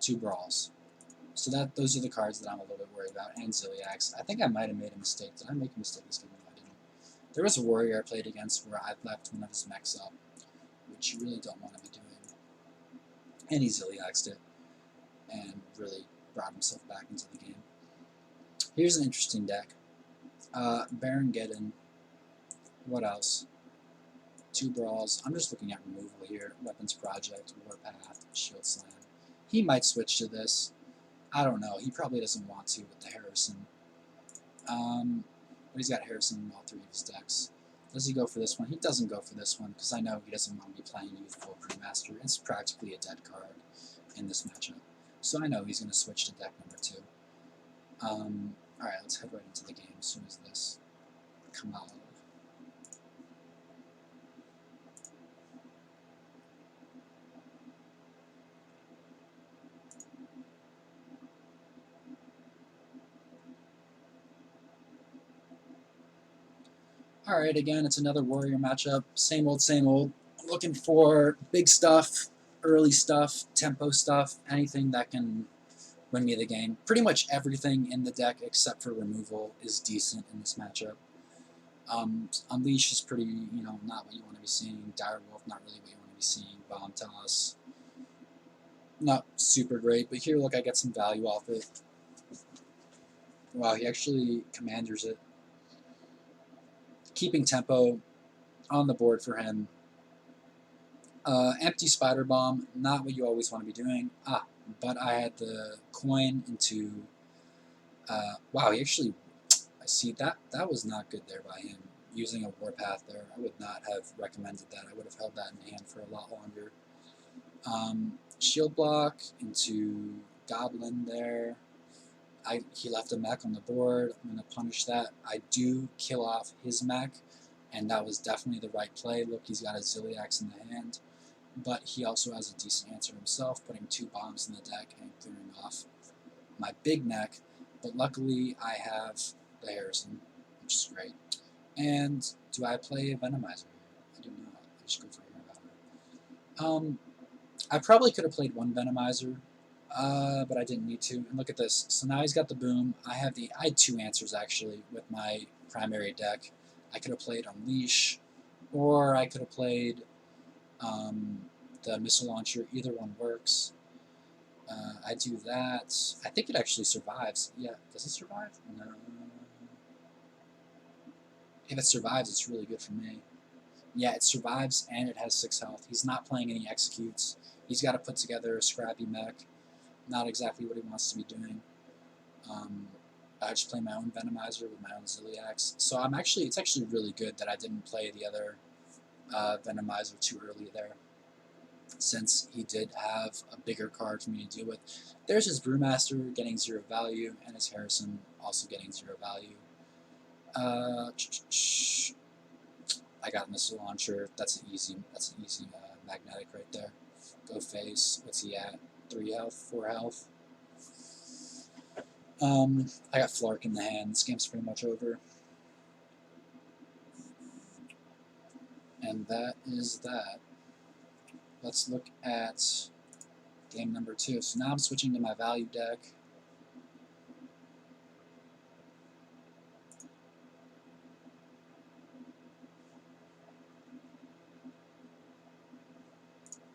2 brawls. So those are the cards that I'm a little bit worried about, and Ziliax. I think I might have made a mistake. Did I make a mistake this game? No, I didn't. There was a warrior I played against where I left one of his mechs up, which you really don't want to be doing. And he Ziliaxed it, and really brought himself back into the game. Here's an interesting deck. Baron Geddon. What else? 2 brawls. I'm just looking at removal here. Weapons Project, Warpath, Shield Slam. He might switch to this. I don't know. He probably doesn't want to with the Harrison. But he's got Harrison in all 3 of his decks. Does he go for this one? He doesn't go for this one because I know he doesn't want to be playing Youthful Brewmaster. It's practically a dead card in this matchup. So I know he's going to switch to deck number 2. Alright, let's head right into the game as soon as this comes out. Alright, again, it's another warrior matchup. Same old, same old. Looking for big stuff, early stuff, tempo stuff, anything that can win me the game. Pretty much everything in the deck except for removal is decent in this matchup. Unleash is pretty, you know, not what you want to be seeing. Direwolf, not really what you want to be seeing. Bomb Toss, not super great, but here, look, I get some value off it. Wow, he actually commanders it. Keeping tempo on the board for him. Empty Spider Bomb, not what you always want to be doing. But I had the coin into... wow, he actually... I see, that was not good there by him. Using a Warpath there, I would not have recommended that. I would have held that in hand for a lot longer. Shield Block into Goblin there. He left a mech on the board. I'm going to punish that. I do kill off his mech, and that was definitely the right play. Look, he's got a Ziliax in the hand, but he also has a decent answer himself, putting 2 bombs in the deck and clearing off my big mech. But luckily, I have the Harrison, which is great. And do I play a Venomizer here? I do not. I just go for Air Valor. I probably could have played 1 Venomizer, but I didn't need to. And look at this. So now he's got the boom. I had 2 answers actually with my primary deck. I could have played Unleash, or I could have played the missile launcher. Either one works. I do that. I think it actually survives. Yeah, does it survive? No. If it survives, it's really good for me. Yeah, it survives and it has 6 health. He's not playing any executes. He's got to put together a scrappy mech. Not exactly what he wants to be doing. I just play my own Venomizer with my own Ziliax. So it's actually really good that I didn't play the other Venomizer too early there, since he did have a bigger card for me to deal with. There's his Brewmaster getting 0 value, and his Harrison also getting 0 value. I got Missile Launcher. That's an easy magnetic right there. Go face. What's he at? 3 health, 4 health. I got Flark in the hand. This game's pretty much over. And that is that. let's look at game number 2. So now I'm switching to my value deck.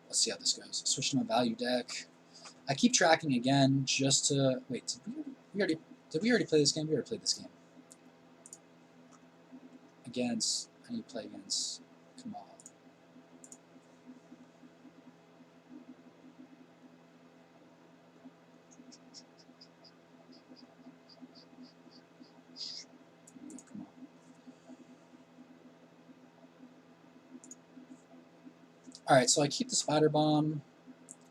Let's see how this goes. Switch to my value deck. I keep tracking again just to wait. Did we already play this game? We already played this game. Against, I need to play against Kamal. Alright, so I keep the spider bomb.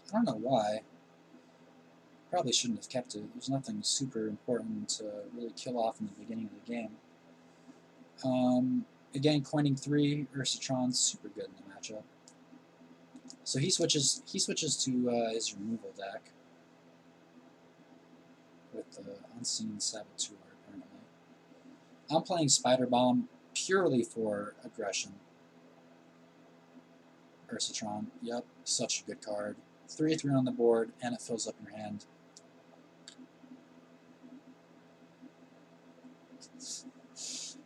I don't know why. Probably shouldn't have kept it. There's nothing super important to really kill off in the beginning of the game. Again, coining 3, Ursatron's super good in the matchup. So he switches to his removal deck with the Unseen Saboteur, apparently. I'm playing Spider Bomb purely for aggression. Ursatron, yep, such a good card. 3/3 on the board, and it fills up your hand.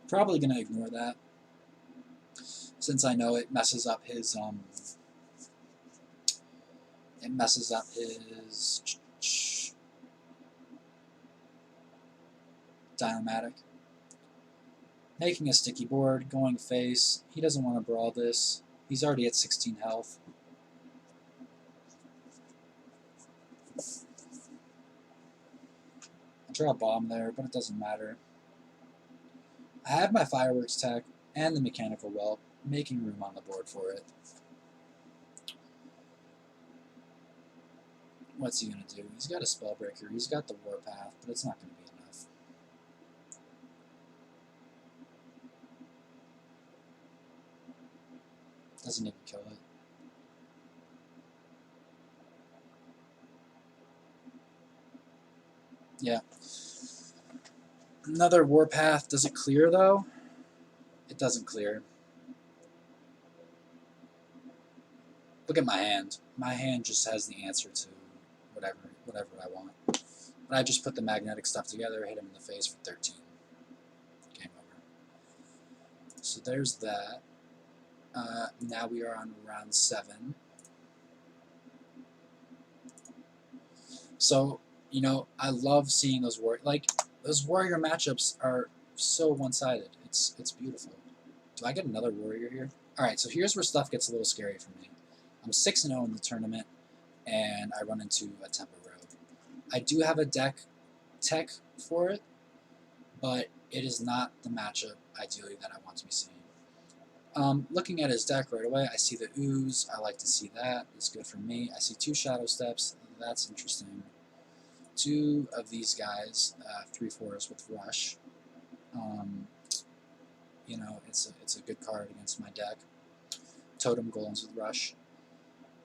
Probably gonna ignore that, since I know it messes up his Dynamatic. Making a sticky board, going face. He doesn't want to brawl this. He's already at 16 health. I draw a bomb there, but it doesn't matter. I have my fireworks tech and the mechanical whelp, making room on the board for it. What's he going to do? He's got a Spellbreaker, he's got the Warpath, but it's not going to be enough. Doesn't even kill it. Yeah. Another Warpath. Does it clear, though? It doesn't clear. Look at my hand. My hand just has the answer to whatever I want. But I just put the magnetic stuff together, hit him in the face for 13. Game over. So there's that. Now we are on round 7. So, you know, I love seeing those those warrior matchups are so one-sided. It's beautiful. Do I get another warrior here? Alright, so here's where stuff gets a little scary for me. I'm 6-0 in the tournament, and I run into a Tempo Rogue. I do have a deck tech for it, but it is not the matchup, ideally, that I want to be seeing. Looking at his deck right away, I see the Ooze. I like to see that. It's good for me. I see 2 Shadow Steps. That's interesting. 2 of these guys, 3/4s with Rush. You know, it's a good card against my deck. Totem Golems with Rush.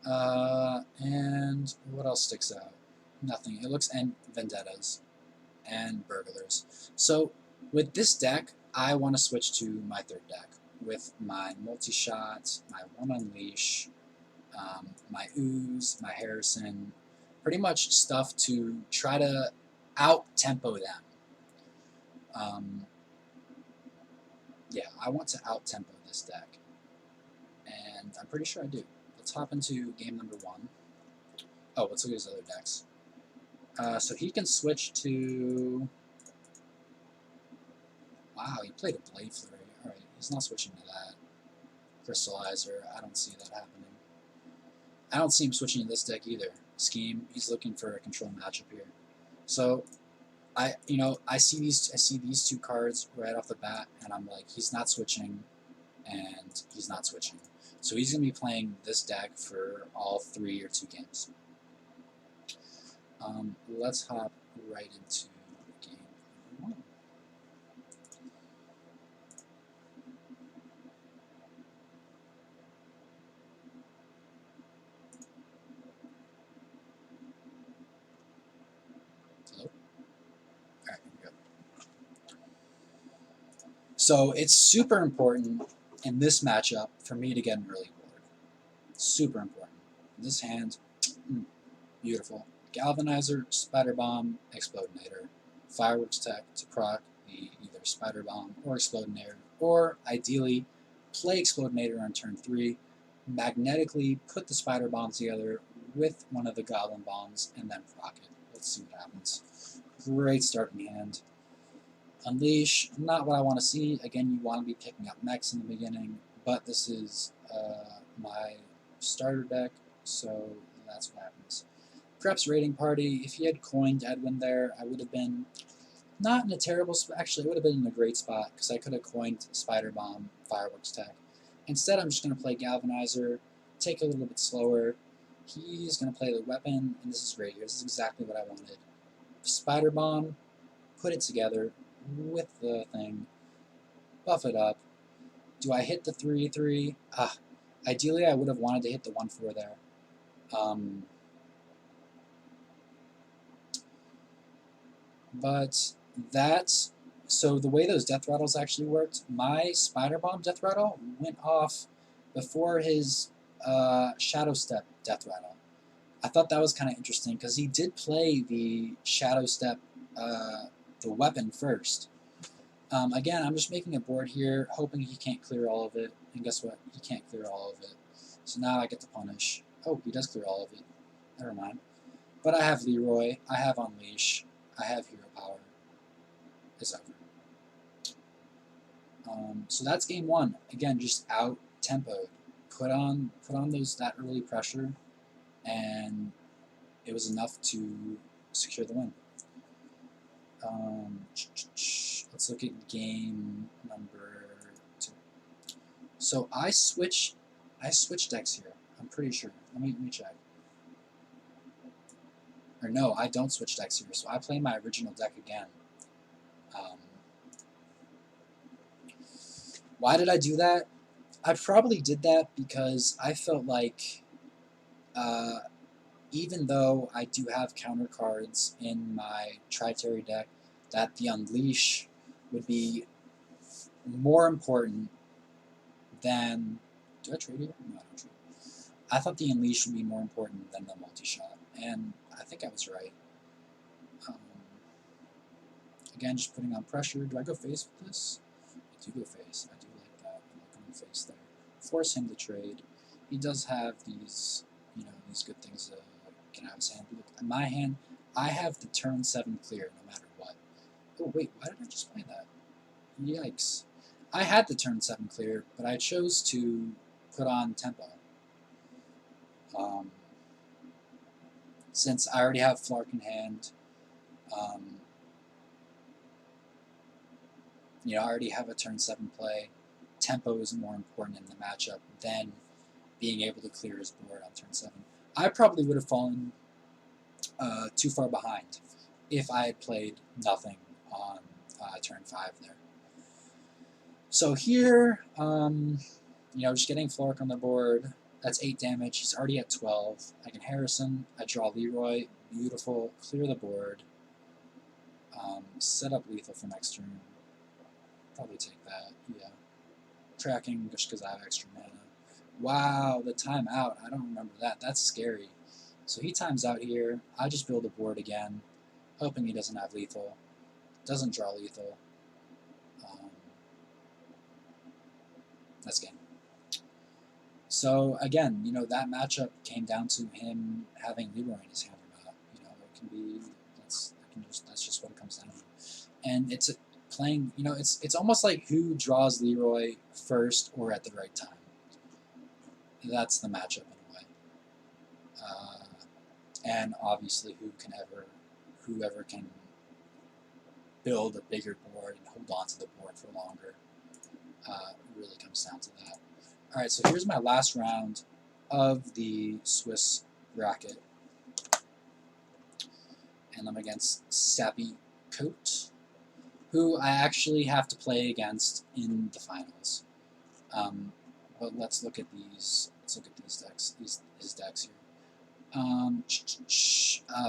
And what else sticks out? Nothing. It looks, and Vendettas and Burglars. So with this deck, I want to switch to my 3rd deck with my multi-shot, my 1 Unleash, my Ooze, my Harrison, pretty much stuff to try to out-tempo them. Yeah, I want to out-tempo this deck, and I'm pretty sure I do. Let's hop into game number 1. Oh, let's look at his other decks. So he can switch to... Wow, he played a Blade Flurry. Alright, he's not switching to that. Crystallizer, I don't see that happening. I don't see him switching to this deck either. Scheme, he's looking for a control matchup here. So, I see these 2 cards right off the bat, and I'm like, he's not switching, and he's not switching. So he's going to be playing this deck for all 3 or 2 games. Let's hop right into game number 1. Hello? Alright, here we go. So it's super important in this matchup for me to get an early board. Super important. This hand, beautiful. Galvanizer, Spider Bomb, Explodinator. Fireworks tech to proc the either Spider Bomb or Explodinator, or ideally play Explodinator on turn 3, magnetically put the Spider Bomb together with one of the Goblin Bombs, and then proc it. Let's see what happens. Great starting hand. Unleash, not what I want to see. Again, you want to be picking up mechs in the beginning, but this is my starter deck, so that's what happens. Preps Raiding Party, if he had coined Edwin there, I would have been not in a terrible spot. Actually, it would have been in a great spot, because I could have coined Spider Bomb, Fireworks Tech. Instead, I'm just going to play Galvanizer, take it a little bit slower. He's going to play the weapon, and this is great here. This is exactly what I wanted. Spider Bomb, put it together with the thing, buff it up. Do I hit the 3/3? Ideally, I would have wanted to hit the 1/4 there. But that's, so the way those death rattles actually worked, my Spider Bomb death rattle went off before his Shadow Step death rattle. I thought that was kind of interesting, because he did play the Shadow Step, the weapon first. Again, I'm just making a board here, hoping he can't clear all of it, and guess what? He can't clear all of it. So now I get to punish. Oh, he does clear all of it. Never mind. But I have Leroy, I have Unleash, I have Hero Power. It's over. So that's game 1. Again, just out tempoed. Put on that early pressure, and it was enough to secure the win. Let's look at game number 2. So I switch decks here. I'm pretty sure. Let me check. Or no, I don't switch decks here. So I play my original deck again. Why did I do that? I probably did that because I felt like, even though I do have counter cards in my Tri-Terry deck, that the Unleash would be more important than... Do I trade here? No, I don't trade. I thought the Unleash would be more important than the multi-shot, and I think I was right. Again, just putting on pressure. Do I go face with this? I do go face. I do like that. I like going face there. Force him to trade. He does have these, these good things can have his hand. Look, in my hand, I have the turn 7 clear no matter what. Oh wait, why did I just play that? Yikes. I had the turn 7 clear, but I chose to put on tempo. Since I already have Flark in hand, I already have a turn 7 play. Tempo is more important in the matchup than being able to clear his board on turn 7. I probably would have fallen too far behind if I had played nothing on turn 5 there. So here, just getting Flark on the board, that's 8 damage. He's already at 12. I can Harrison. I draw Leroy. Beautiful. Clear the board. Set up lethal for next turn. Probably take that, yeah. Tracking just because I have extra mana. Wow, the timeout. I don't remember that. That's scary. So he times out here. I just build a board again, hoping he doesn't have lethal. Doesn't draw lethal. That's game. So again, that matchup came down to him having Leroy in his hand or not. It can be that's just what it comes down to. And it's playing. It's almost like who draws Leroy first or at the right time. That's the matchup in a way. And obviously, whoever can build a bigger board and hold on to the board for longer. Really comes down to that. Alright, so here's my last round of the Swiss bracket. And I'm against Sappy Coat, who I actually have to play against in the finals. But let's look at these. Let's look at these decks. His decks here.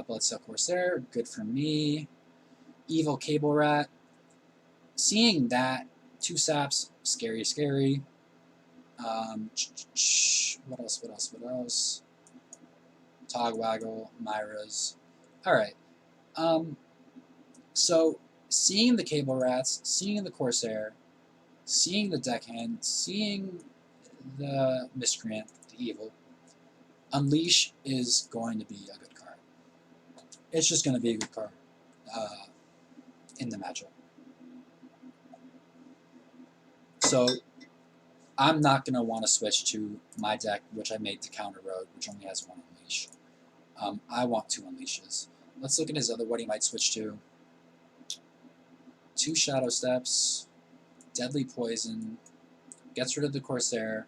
Bloodsail Corsair, good for me. Evil Cable Rat. Seeing that, 2 saps, scary. What else? Togwaggle, Myra's. Alright. So, seeing the Cable Rats, seeing the Corsair, seeing the Deckhand, seeing the Miscreant, the Evil, Unleash is going to be a good card. It's just going to be a good card in the matchup. So, I'm not going to want to switch to my deck, which I made to counter Rogue, which only has one Unleash. I want 2 Unleashes. Let's look at his other, what he might switch to. 2 Shadow Steps, Deadly Poison, gets rid of the Corsair,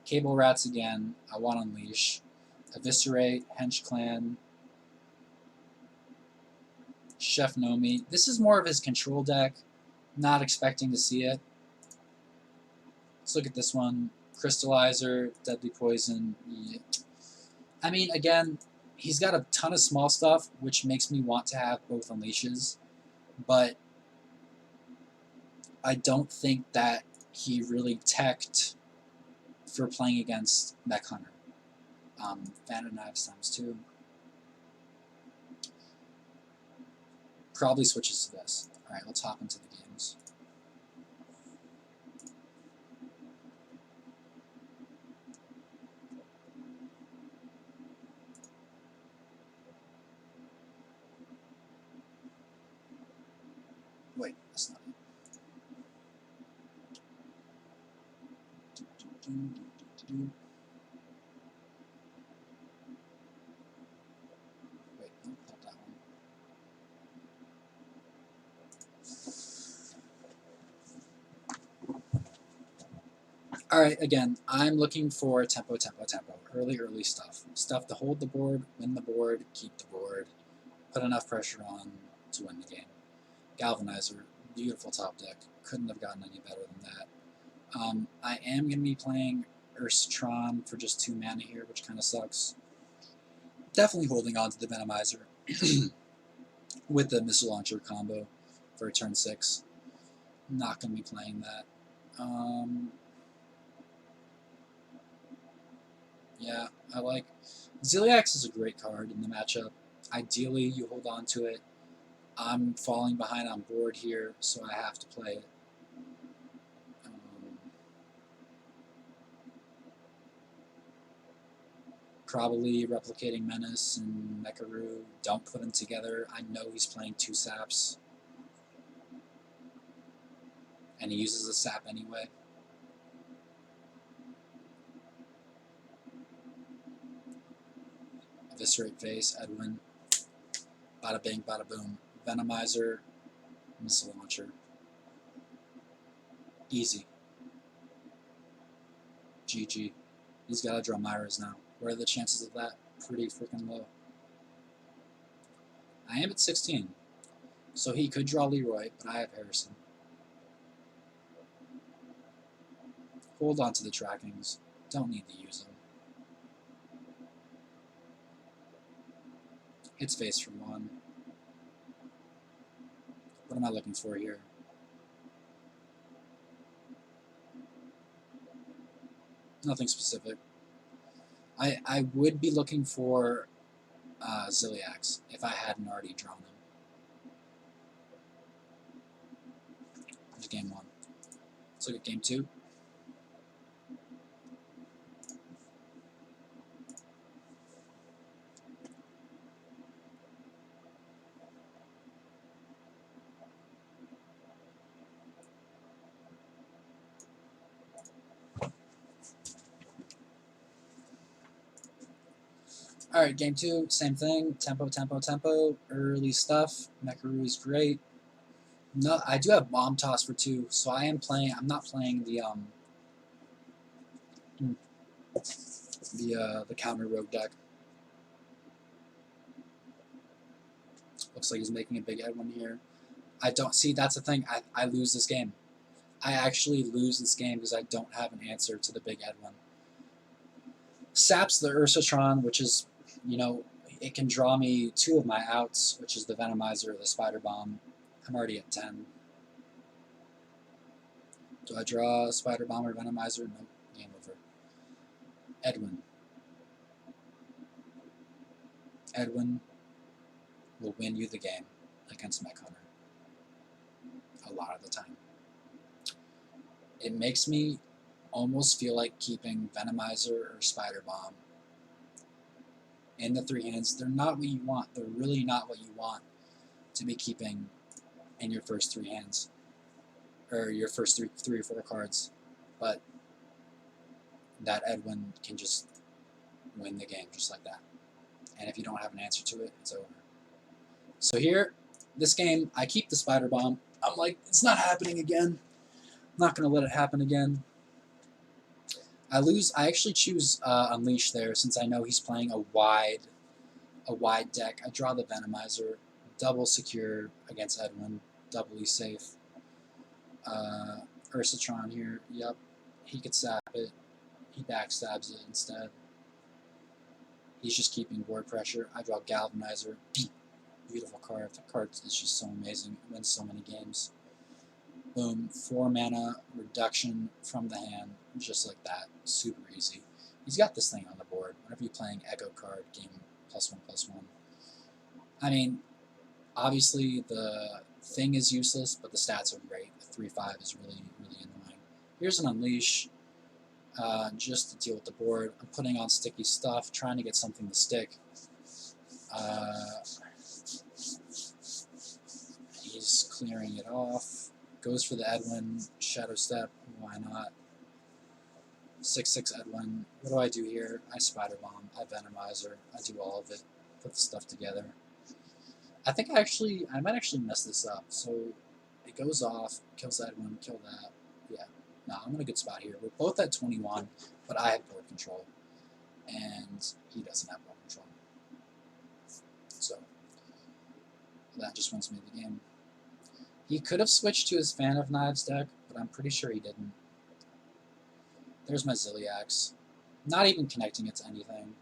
Cable Rats again, I want Unleash, Eviscerate, Hench Clan, Chef Nomi. This is more of his control deck, not expecting to see it. Let's look at this one. Crystallizer, Deadly Poison. Yeah. I mean, again, he's got a ton of small stuff, which makes me want to have both Unleashes, but I don't think that he really teched for playing against Mech Hunter. Phantom Knives ×2. Probably switches to this. Alright, let's hop into the games. Wait, that's not it. Wait, nope, not that one. Alright, again, I'm looking for tempo, tempo, tempo. Early stuff. Stuff to hold the board, win the board, keep the board, put enough pressure on to win the game. Galvanizer, beautiful top deck. Couldn't have gotten any better than that. I am going to be playing Ursatron for just 2 mana here, which kind of sucks. Definitely holding on to the Venomizer with the Missile Launcher combo for turn 6. Not going to be playing that. Yeah, I like... Ziliax is a great card in the matchup. Ideally, you hold on to it. I'm falling behind on board here, so I have to play it. Probably Replicating Menace and Mekaru. Don't put them together. I know he's playing 2 saps. And he uses a sap anyway. Eviscerate Face, Edwin. Bada bing, bada boom. Venomizer, Missile Launcher. Easy. GG. He's got to draw Myras now. What are the chances of that? Pretty freaking low. I am at 16. So he could draw Leroy, but I have Harrison. Hold on to the trackings. Don't need to use them. Hits face for 1. What am I looking for here? Nothing specific. I would be looking for Ziliax if I hadn't already drawn him. There's game 1. Let's look at game 2. Alright, game 2, same thing. Tempo, tempo, tempo. Early stuff. Mekaru is great. No, I do have Bomb Toss for 2, so I am playing. I'm not playing the counter rogue deck. Looks like he's making a big Edwin here. I don't see. That's the thing. I lose this game. I actually lose this game because I don't have an answer to the big Edwin. Saps the Ursatron, which is, you know, it can draw me 2 of my outs, which is the Venomizer or the Spider Bomb. I'm already at 10. Do I draw Spider Bomb or Venomizer? Nope. Game over. Edwin. Edwin will win you the game against Mech Hunter a lot of the time. It makes me almost feel like keeping Venomizer or Spider Bomb in the 3 hands. They're not what you want. They're really not what you want to be keeping in your first 3 hands, or your first three or 4 cards. But that Edwin can just win the game just like that. And if you don't have an answer to it, it's over. So here, this game, I keep the Spider Bomb. I'm like, it's not happening again. I'm not going to let it happen again. I actually choose Unleash there, since I know he's playing a wide deck. I draw the Venomizer, double secure against Edwin, doubly safe. Ursatron here, yep, he could sap it. He backstabs it instead. He's just keeping board pressure. I draw Galvanizer. Beautiful card. The card is just so amazing. It wins so many games. Boom. 4 mana reduction from the hand. Just like that. Super easy. He's got this thing on the board. Whenever you're playing Echo card, game +1/+1. I mean, obviously the thing is useless, but the stats are great. The 3/5 is really, really annoying. Here's an Unleash. Just to deal with the board. I'm putting on sticky stuff, trying to get something to stick. He's clearing it off. Goes for the Edwin. Shadow Step. Why not? 6/6 Edwin. What do I do here? I Spider Bomb. I Venomizer. I do all of it. Put the stuff together. I think I might actually mess this up. So it goes off. Kills Edwin. Kill that. Yeah. No, I'm in a good spot here. We're both at 21, but I have board control, and he doesn't have board control. So that just wins me the game. He could have switched to his Fan of Knives deck, but I'm pretty sure he didn't. There's my Ziliax. Not even connecting it to anything.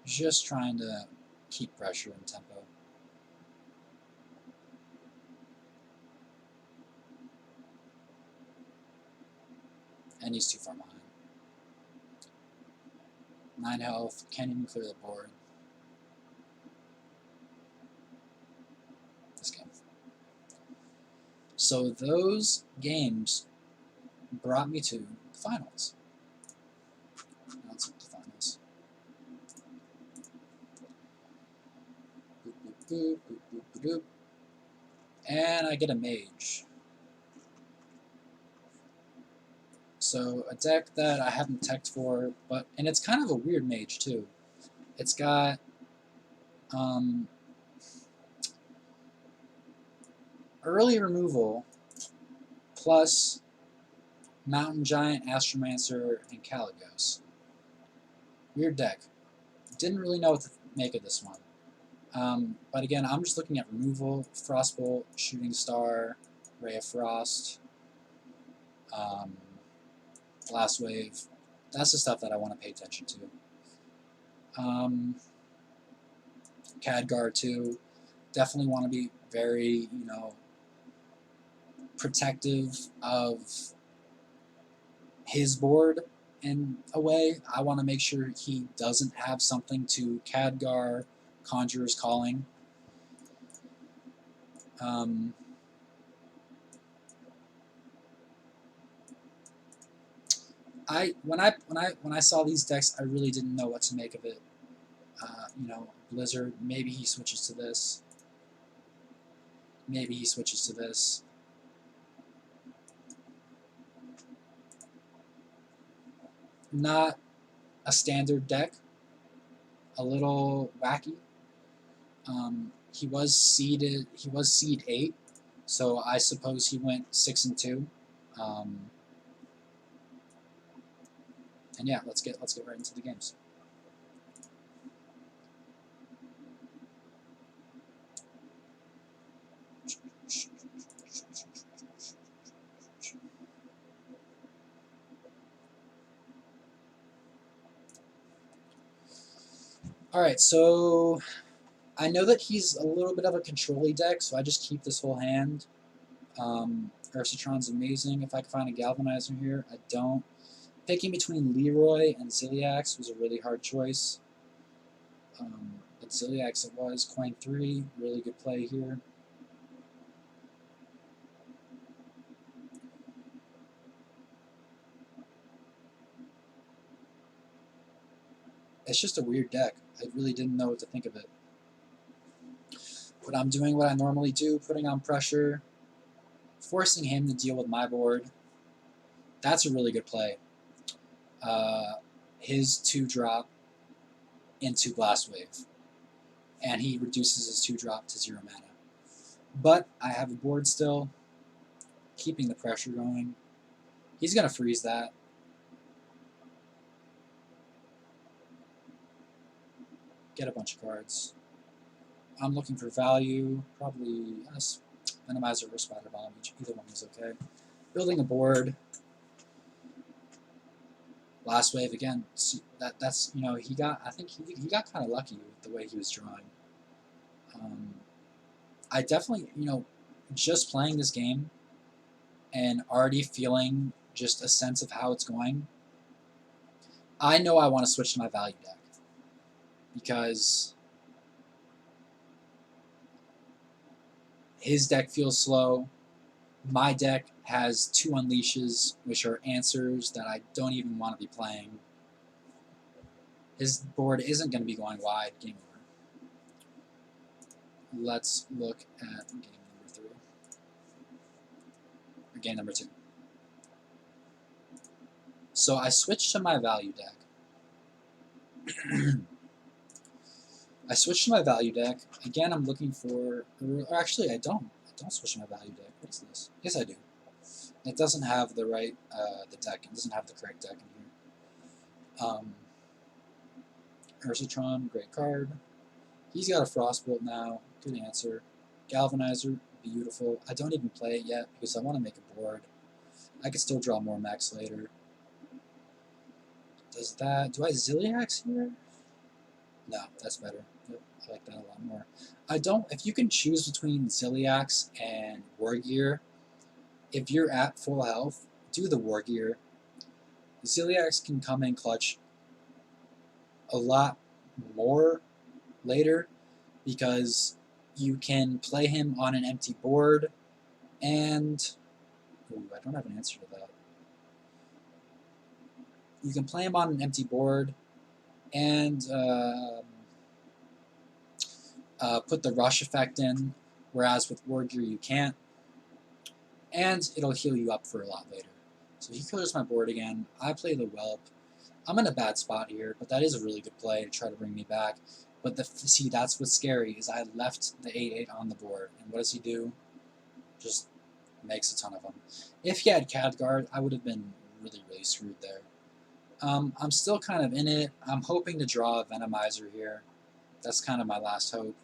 Just trying to keep pressure and tempo. And he's too far behind. 9 health, can't even clear the board. This game. So those games brought me to the finals. Now let's look at the finals. Boop, boop, boop, boop, boop, boop. And I get a Mage. So a deck that I haven't teched for, and it's kind of a weird Mage too. It's got early removal plus Mountain Giant, Astromancer, and Caligos. Weird deck. Didn't really know what to make of this one. But again, I'm just looking at removal, Frostbolt, Shooting Star, Ray of Frost, Blast Wave. That's the stuff that I want to pay attention to. Khadgar too. Definitely want to be very, protective of his board in a way. I want to make sure he doesn't have something to Khadgar, Conjurer's Calling. When I saw these decks, I really didn't know what to make of it. Blizzard. Maybe he switches to this. Maybe he switches to this. Not a standard deck. A little wacky. He was seeded. He was seed 8, so I suppose he went 6-2. And yeah, let's get right into the games. Alright, so I know that he's a little bit of a control-y deck, so I just keep this whole hand. Ursatron's amazing. If I can find a Galvanizer here, I don't. Picking between Leroy and Ziliax was a really hard choice. But Ziliax it was. Coin 3, really good play here. It's just a weird deck. I really didn't know what to think of it. But I'm doing what I normally do, putting on pressure, forcing him to deal with my board. That's a really good play. His 2-drop into Blast Wave. And he reduces his 2-drop to 0 mana. But I have a board still, keeping the pressure going. He's going to freeze that. Get a bunch of cards. I'm looking for value, probably Venomizer or Spider Bomb. Either one is okay. Building a board. Last wave again. See, that's he got. I think he got kind of lucky with the way he was drawing. I definitely just playing this game and already feeling just a sense of how it's going. I know I want to switch to my value deck because his deck feels slow. My deck has 2 unleashes, which are answers that I don't even want to be playing. His board isn't going to be going wide. Game over. Let's look at game number 3. Or game number 2. So I switched to my value deck. I switched to my value deck. Again, I'm looking for... Or actually, I don't. I don't switch to my value deck. What is this? Yes, I do. It doesn't have the right the deck. It doesn't have the correct deck in here. Ursatron, great card. He's got a Frostbolt now. Good answer. Galvanizer, beautiful. I don't even play it yet because I want to make a board. I could still draw more mechs later. Does that... Do I Ziliax here? No, that's better. Yep, I like that a lot more. I don't... If you can choose between Ziliax and Wargear, if you're at full health, do the Wargear. Ziliax can come in clutch a lot more later because you can play him on an empty board and... Ooh, I don't have an answer to that. You can play him on an empty board and put the rush effect in, whereas with Wargear you can't. And it'll heal you up for a lot later. So he clears my board again. I play the Whelp. I'm in a bad spot here, but that is a really good play to try to bring me back. But see, that's what's scary, is I left the 8/8 on the board. And what does he do? Just makes a ton of them. If he had Khadguard, I would have been really, really screwed there. I'm still kind of in it. I'm hoping to draw a Venomizer here. That's kind of my last hope.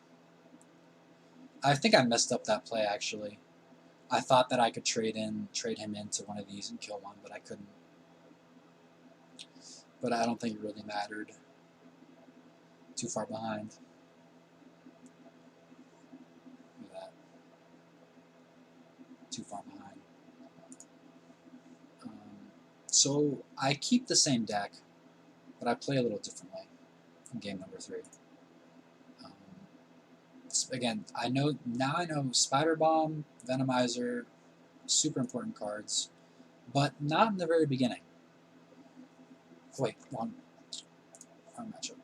I think I messed up that play, actually. I thought that I could trade him into one of these and kill one, but I couldn't. But I don't think it really mattered. Too far behind. Look at that. Too far behind. So I keep the same deck, but I play a little differently in game number 3. Again, now I know Spider Bomb, Venomizer, super important cards, but not in the very beginning. Wait, wrong matchup.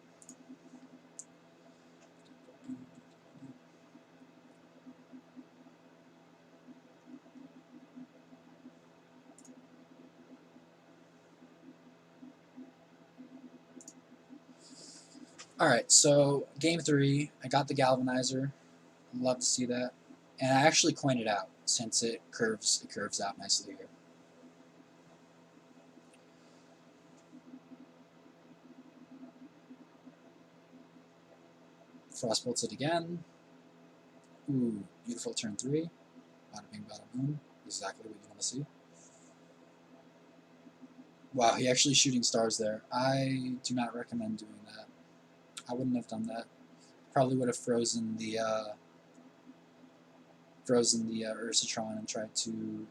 Alright, so game 3, I got the Galvanizer. Love to see that. And I actually coined it out since it curves out nicely here. Frostbolts it again. Ooh, beautiful turn 3. Bada bing, bada boom. Exactly what you want to see. Wow, he actually shooting stars there. I do not recommend doing that. I wouldn't have done that. Probably would have frozen the Ursatron and tried to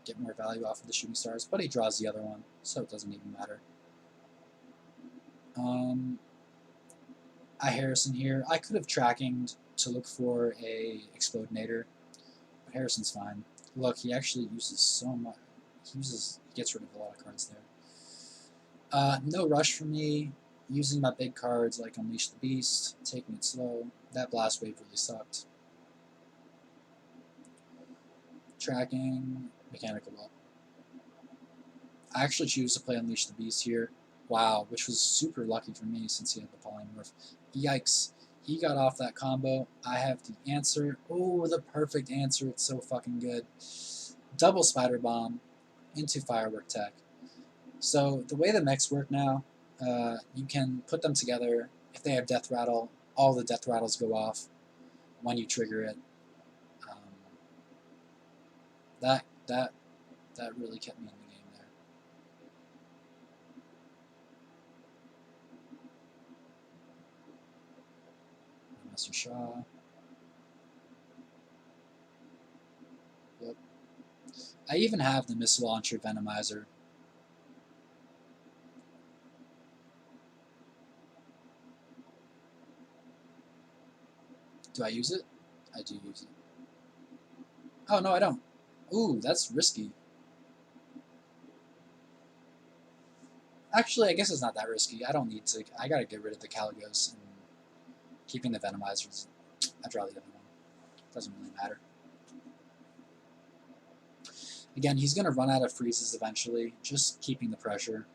get more value off of the shooting stars, but he draws the other one, so it doesn't even matter. I Harrison here. I could have trackinged to look for a Explodinator, but Harrison's fine. Look, he actually uses so much. He gets rid of a lot of cards there. No rush for me. Using my big cards like Unleash the Beast, taking it slow. That Blast Wave really sucked. Tracking, Mechanical Ball. I actually choose to play Unleash the Beast here. Wow, which was super lucky for me since he had the Polymorph. Yikes. He got off that combo. I have the answer. Oh, the perfect answer. It's so fucking good. Double Spider Bomb into Firework Tech. So the way the mechs work now, you can put them together. If they have Death Rattle, all the Death Rattles go off when you trigger it. That really kept me in the game there. Master Shaw. Yep. I even have the Missile Launcher Venomizer. Do I use it? I do use it. Oh, no, I don't. Ooh, that's risky. Actually, I guess it's not that risky. I don't need to. I gotta get rid of the Caligos, and keeping the Venomizers. I'd draw the other one. Doesn't really matter. Again, he's gonna run out of freezes eventually. Just keeping the pressure.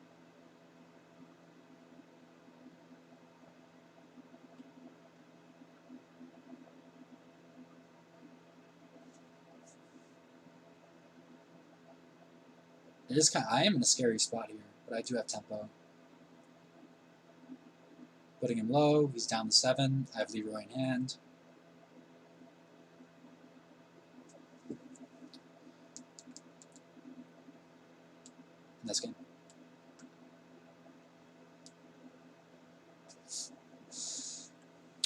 It is kind of, I am in a scary spot here, but I do have tempo. Putting him low, he's down to 7. I have Leroy in hand. In this game.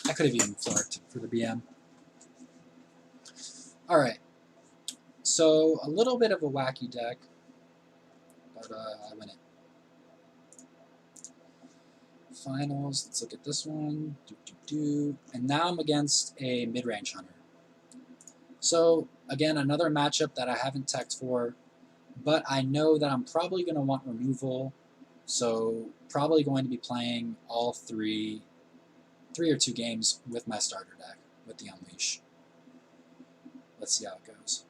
I could have even flarked for the BM. Alright. So, a little bit of a wacky deck, but I win it. Finals, let's look at this one. And now I'm against a mid-range hunter. So, again, another matchup that I haven't teched for, but I know that I'm probably going to want removal, so probably going to be playing all three or 2 games with my starter deck, with the Unleash. Let's see how it goes.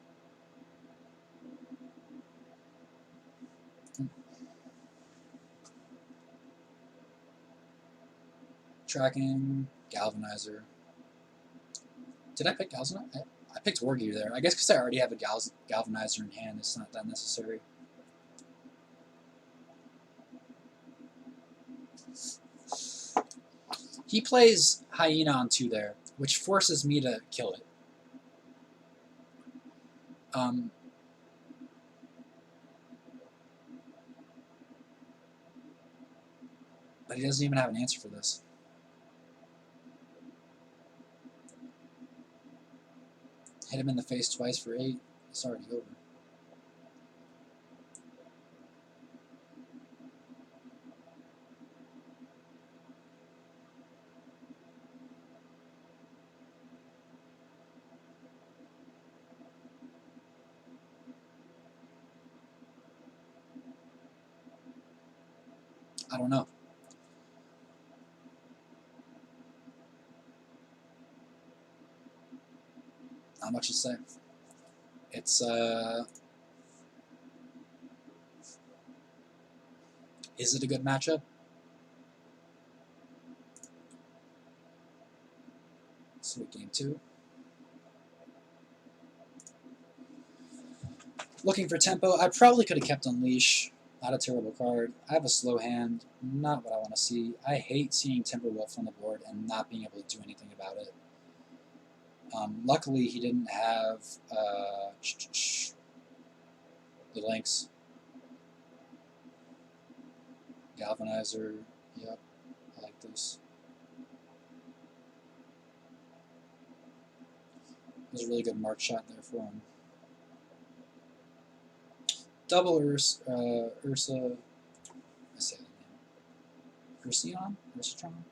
Tracking, Galvanizer. Did I pick Galvanizer? I picked Wargear there. I guess because I already have a Galvanizer in hand, it's not that necessary. He plays Hyena on 2 there, which forces me to kill it. But he doesn't even have an answer for this. Hit him in the face twice for 8. It's already over. I don't know. Not much to say. It's, is it a good matchup? Let's look at game 2. Looking for tempo. I probably could have kept Unleash. Not a terrible card. I have a slow hand. Not what I want to see. I hate seeing Timberwolf on the board and not being able to do anything about it. Luckily, he didn't have the Lynx. Galvanizer. Yep, I like this. It was a really good mark shot there for him. Double Ursa. I say that name. Ursion? Ursatron?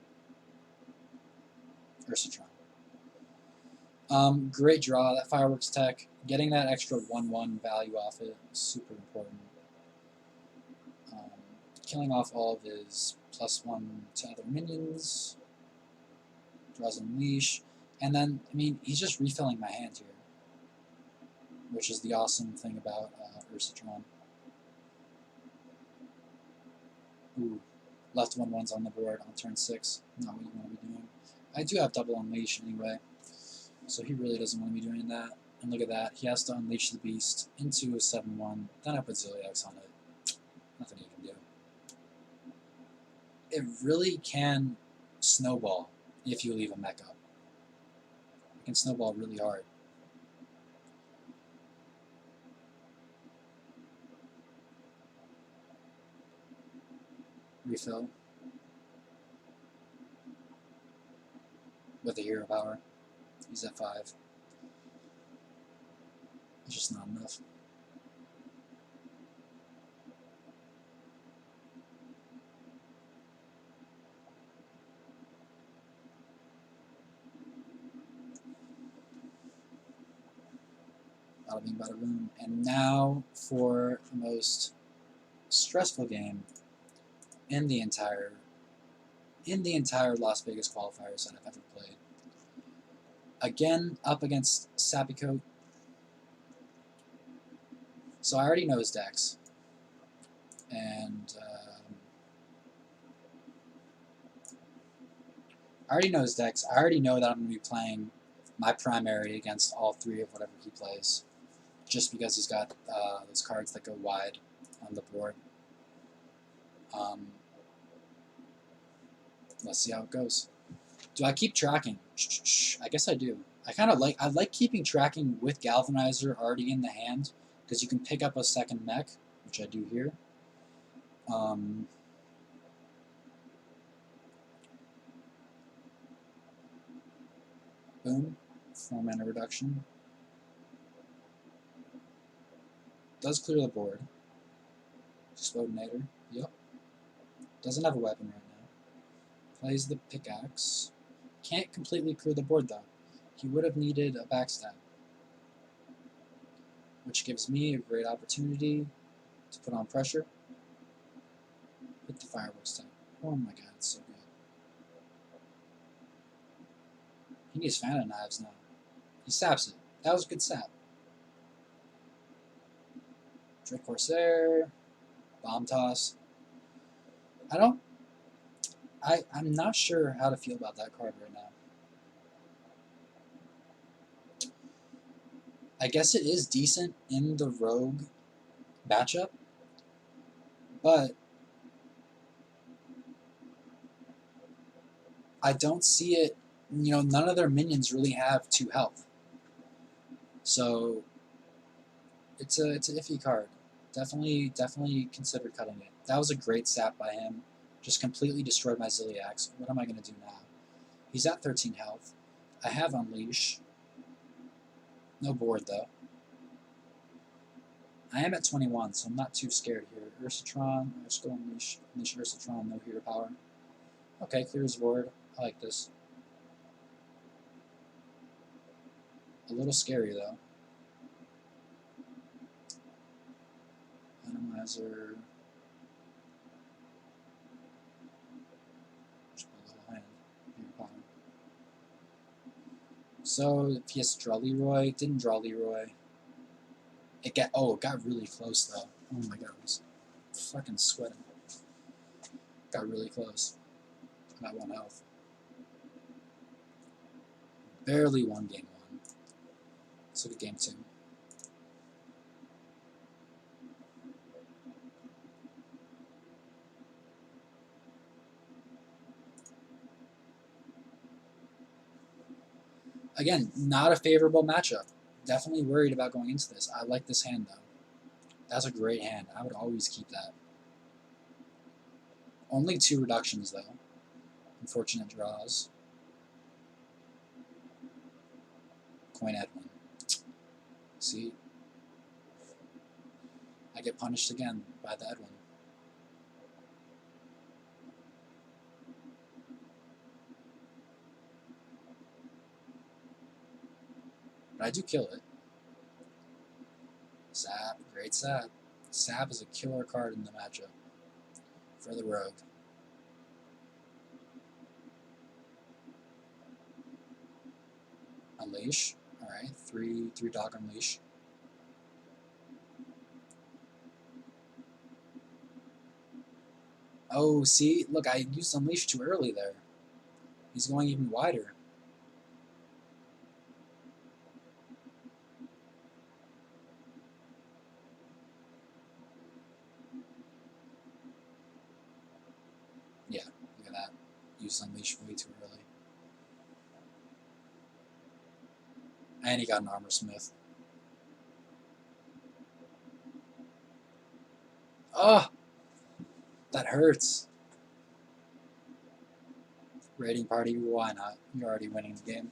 Ursatron. Great draw, that Fireworks tech. Getting that extra 1/1 value off it is super important. Killing off all of his +1 to other minions. Draws Unleash. And then, I mean, he's just refilling my hand here, which is the awesome thing about Ursatron. Ooh, left 1/1's on the board on turn 6. Not what you want to be doing. I do have double Unleash anyway, so he really doesn't want to be doing that. And look at that, he has to Unleash the Beast into a 7/1, then I put Zilliax on it. Nothing he can do. It really can snowball if you leave a mech up. It can snowball really hard. Refill. With the hero power. He's at 5. It's just not enough. Bada bing, bada boom. And now for the most stressful game in the entire Las Vegas qualifiers that I've ever played. Again, up against Sappycoat. So I already know his decks. And I already know his decks. I already know that I'm going to be playing my primary against all 3 of whatever he plays. Just because he's got those cards that go wide on the board. Let's see how it goes. Do I keep tracking? I guess I do. I like keeping tracking with Galvanizer already in the hand, because you can pick up a second mech, which I do here. Boom. 4 mana reduction. Does clear the board. Explodinator. Yep. Doesn't have a weapon right now. Plays the pickaxe. Can't completely clear the board though. He would have needed a backstab. Which gives me a great opportunity to put on pressure. Hit the Fireworks tank. Oh my god, it's so good. He needs Phantom Knives now. He saps it. That was a good sap. Drake Corsair. Bomb Toss. I'm not sure how to feel about that card right now. I guess it is decent in the Rogue matchup, but I don't see it. You know, none of their minions really have 2 health, so it's an iffy card. Definitely consider cutting it. That was a great sap by him. Just completely destroyed my Zilliax. What am I going to do now? He's at 13 health. I have Unleash. No board, though. I am at 21, so I'm not too scared here. Ursatron. Let's go Unleash. Unleash Ursatron. No hero power. Okay, clears board. I like this. A little scary, though. Randomizer. So if he has to draw Leroy, didn't draw Leroy. It got really close though. Oh my god, I was fucking sweating. Got really close. I'm at 1 health. Barely won game 1. Let's look at game 2. Again, not a favorable matchup. Definitely worried about going into this. I like this hand, though. That's a great hand. I would always keep that. Only 2 reductions, though. Unfortunate draws. Coin Edwin. See? I get punished again by the Edwin. But I do kill it. Sap, great Sap. Sap is a killer card in the matchup for the rogue. Unleash. Alright, three dog unleash. Oh, see? Look, I used unleash too early there. He's going even wider. Yeah, look at that. Used unleash way too early. And he got an armor smith. Oh! That hurts. Raiding party, why not? You're already winning the game.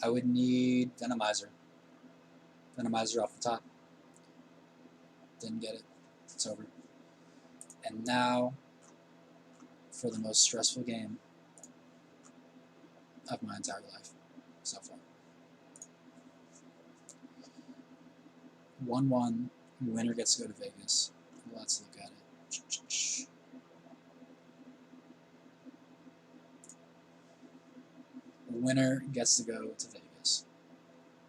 I would need Venomizer. Venomizer off the top. Didn't get it. It's over. And now, for the most stressful game of my entire life so far. 1-1. Winner gets to go to Vegas. Let's look at it. Winner gets to go to Vegas.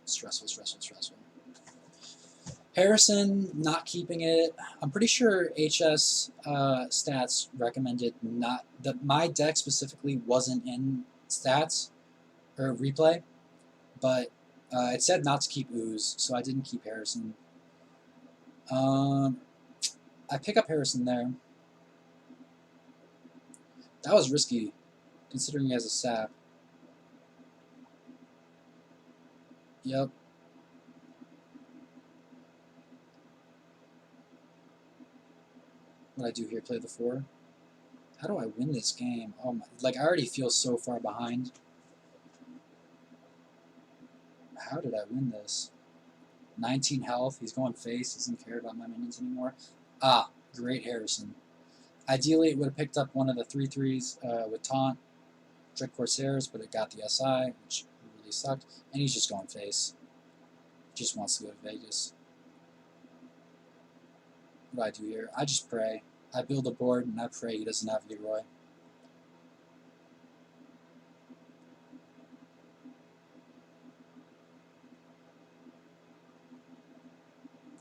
Stressful, stressful, stressful. Harrison not keeping it. I'm pretty sure HS stats recommended not that my deck specifically wasn't in stats or replay, but it said not to keep Ooze, so I didn't keep Harrison. I pick up Harrison there. That was risky, considering he has a sap. Yep. What I do here, play the 4. How do I win this game? Oh my, like I already feel so far behind. How did I win this? 19 health, he's going face, doesn't care about my minions anymore. Ah, great Harrison. Ideally, it would have picked up one of the 3/3s with Taunt, Trick Corsairs, but it got the SI, which really sucked. And he's just going face. Just wants to go to Vegas. What do I do here? I just pray. I build a board and I pray he doesn't have Leroy.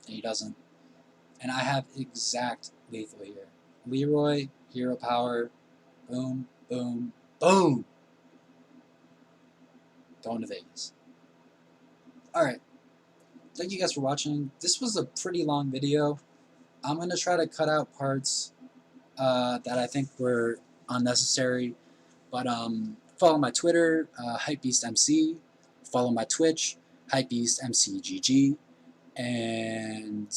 And he doesn't. And I have exact lethal here. Leroy, hero power, boom, boom, boom! Going to Vegas. Alright. Thank you guys for watching. This was a pretty long video. I'm going to try to cut out parts that I think were unnecessary. But follow my Twitter, HypeBeastMC. Follow my Twitch, HypeBeastMCGG. And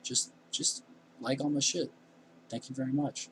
just like all my shit. Thank you very much.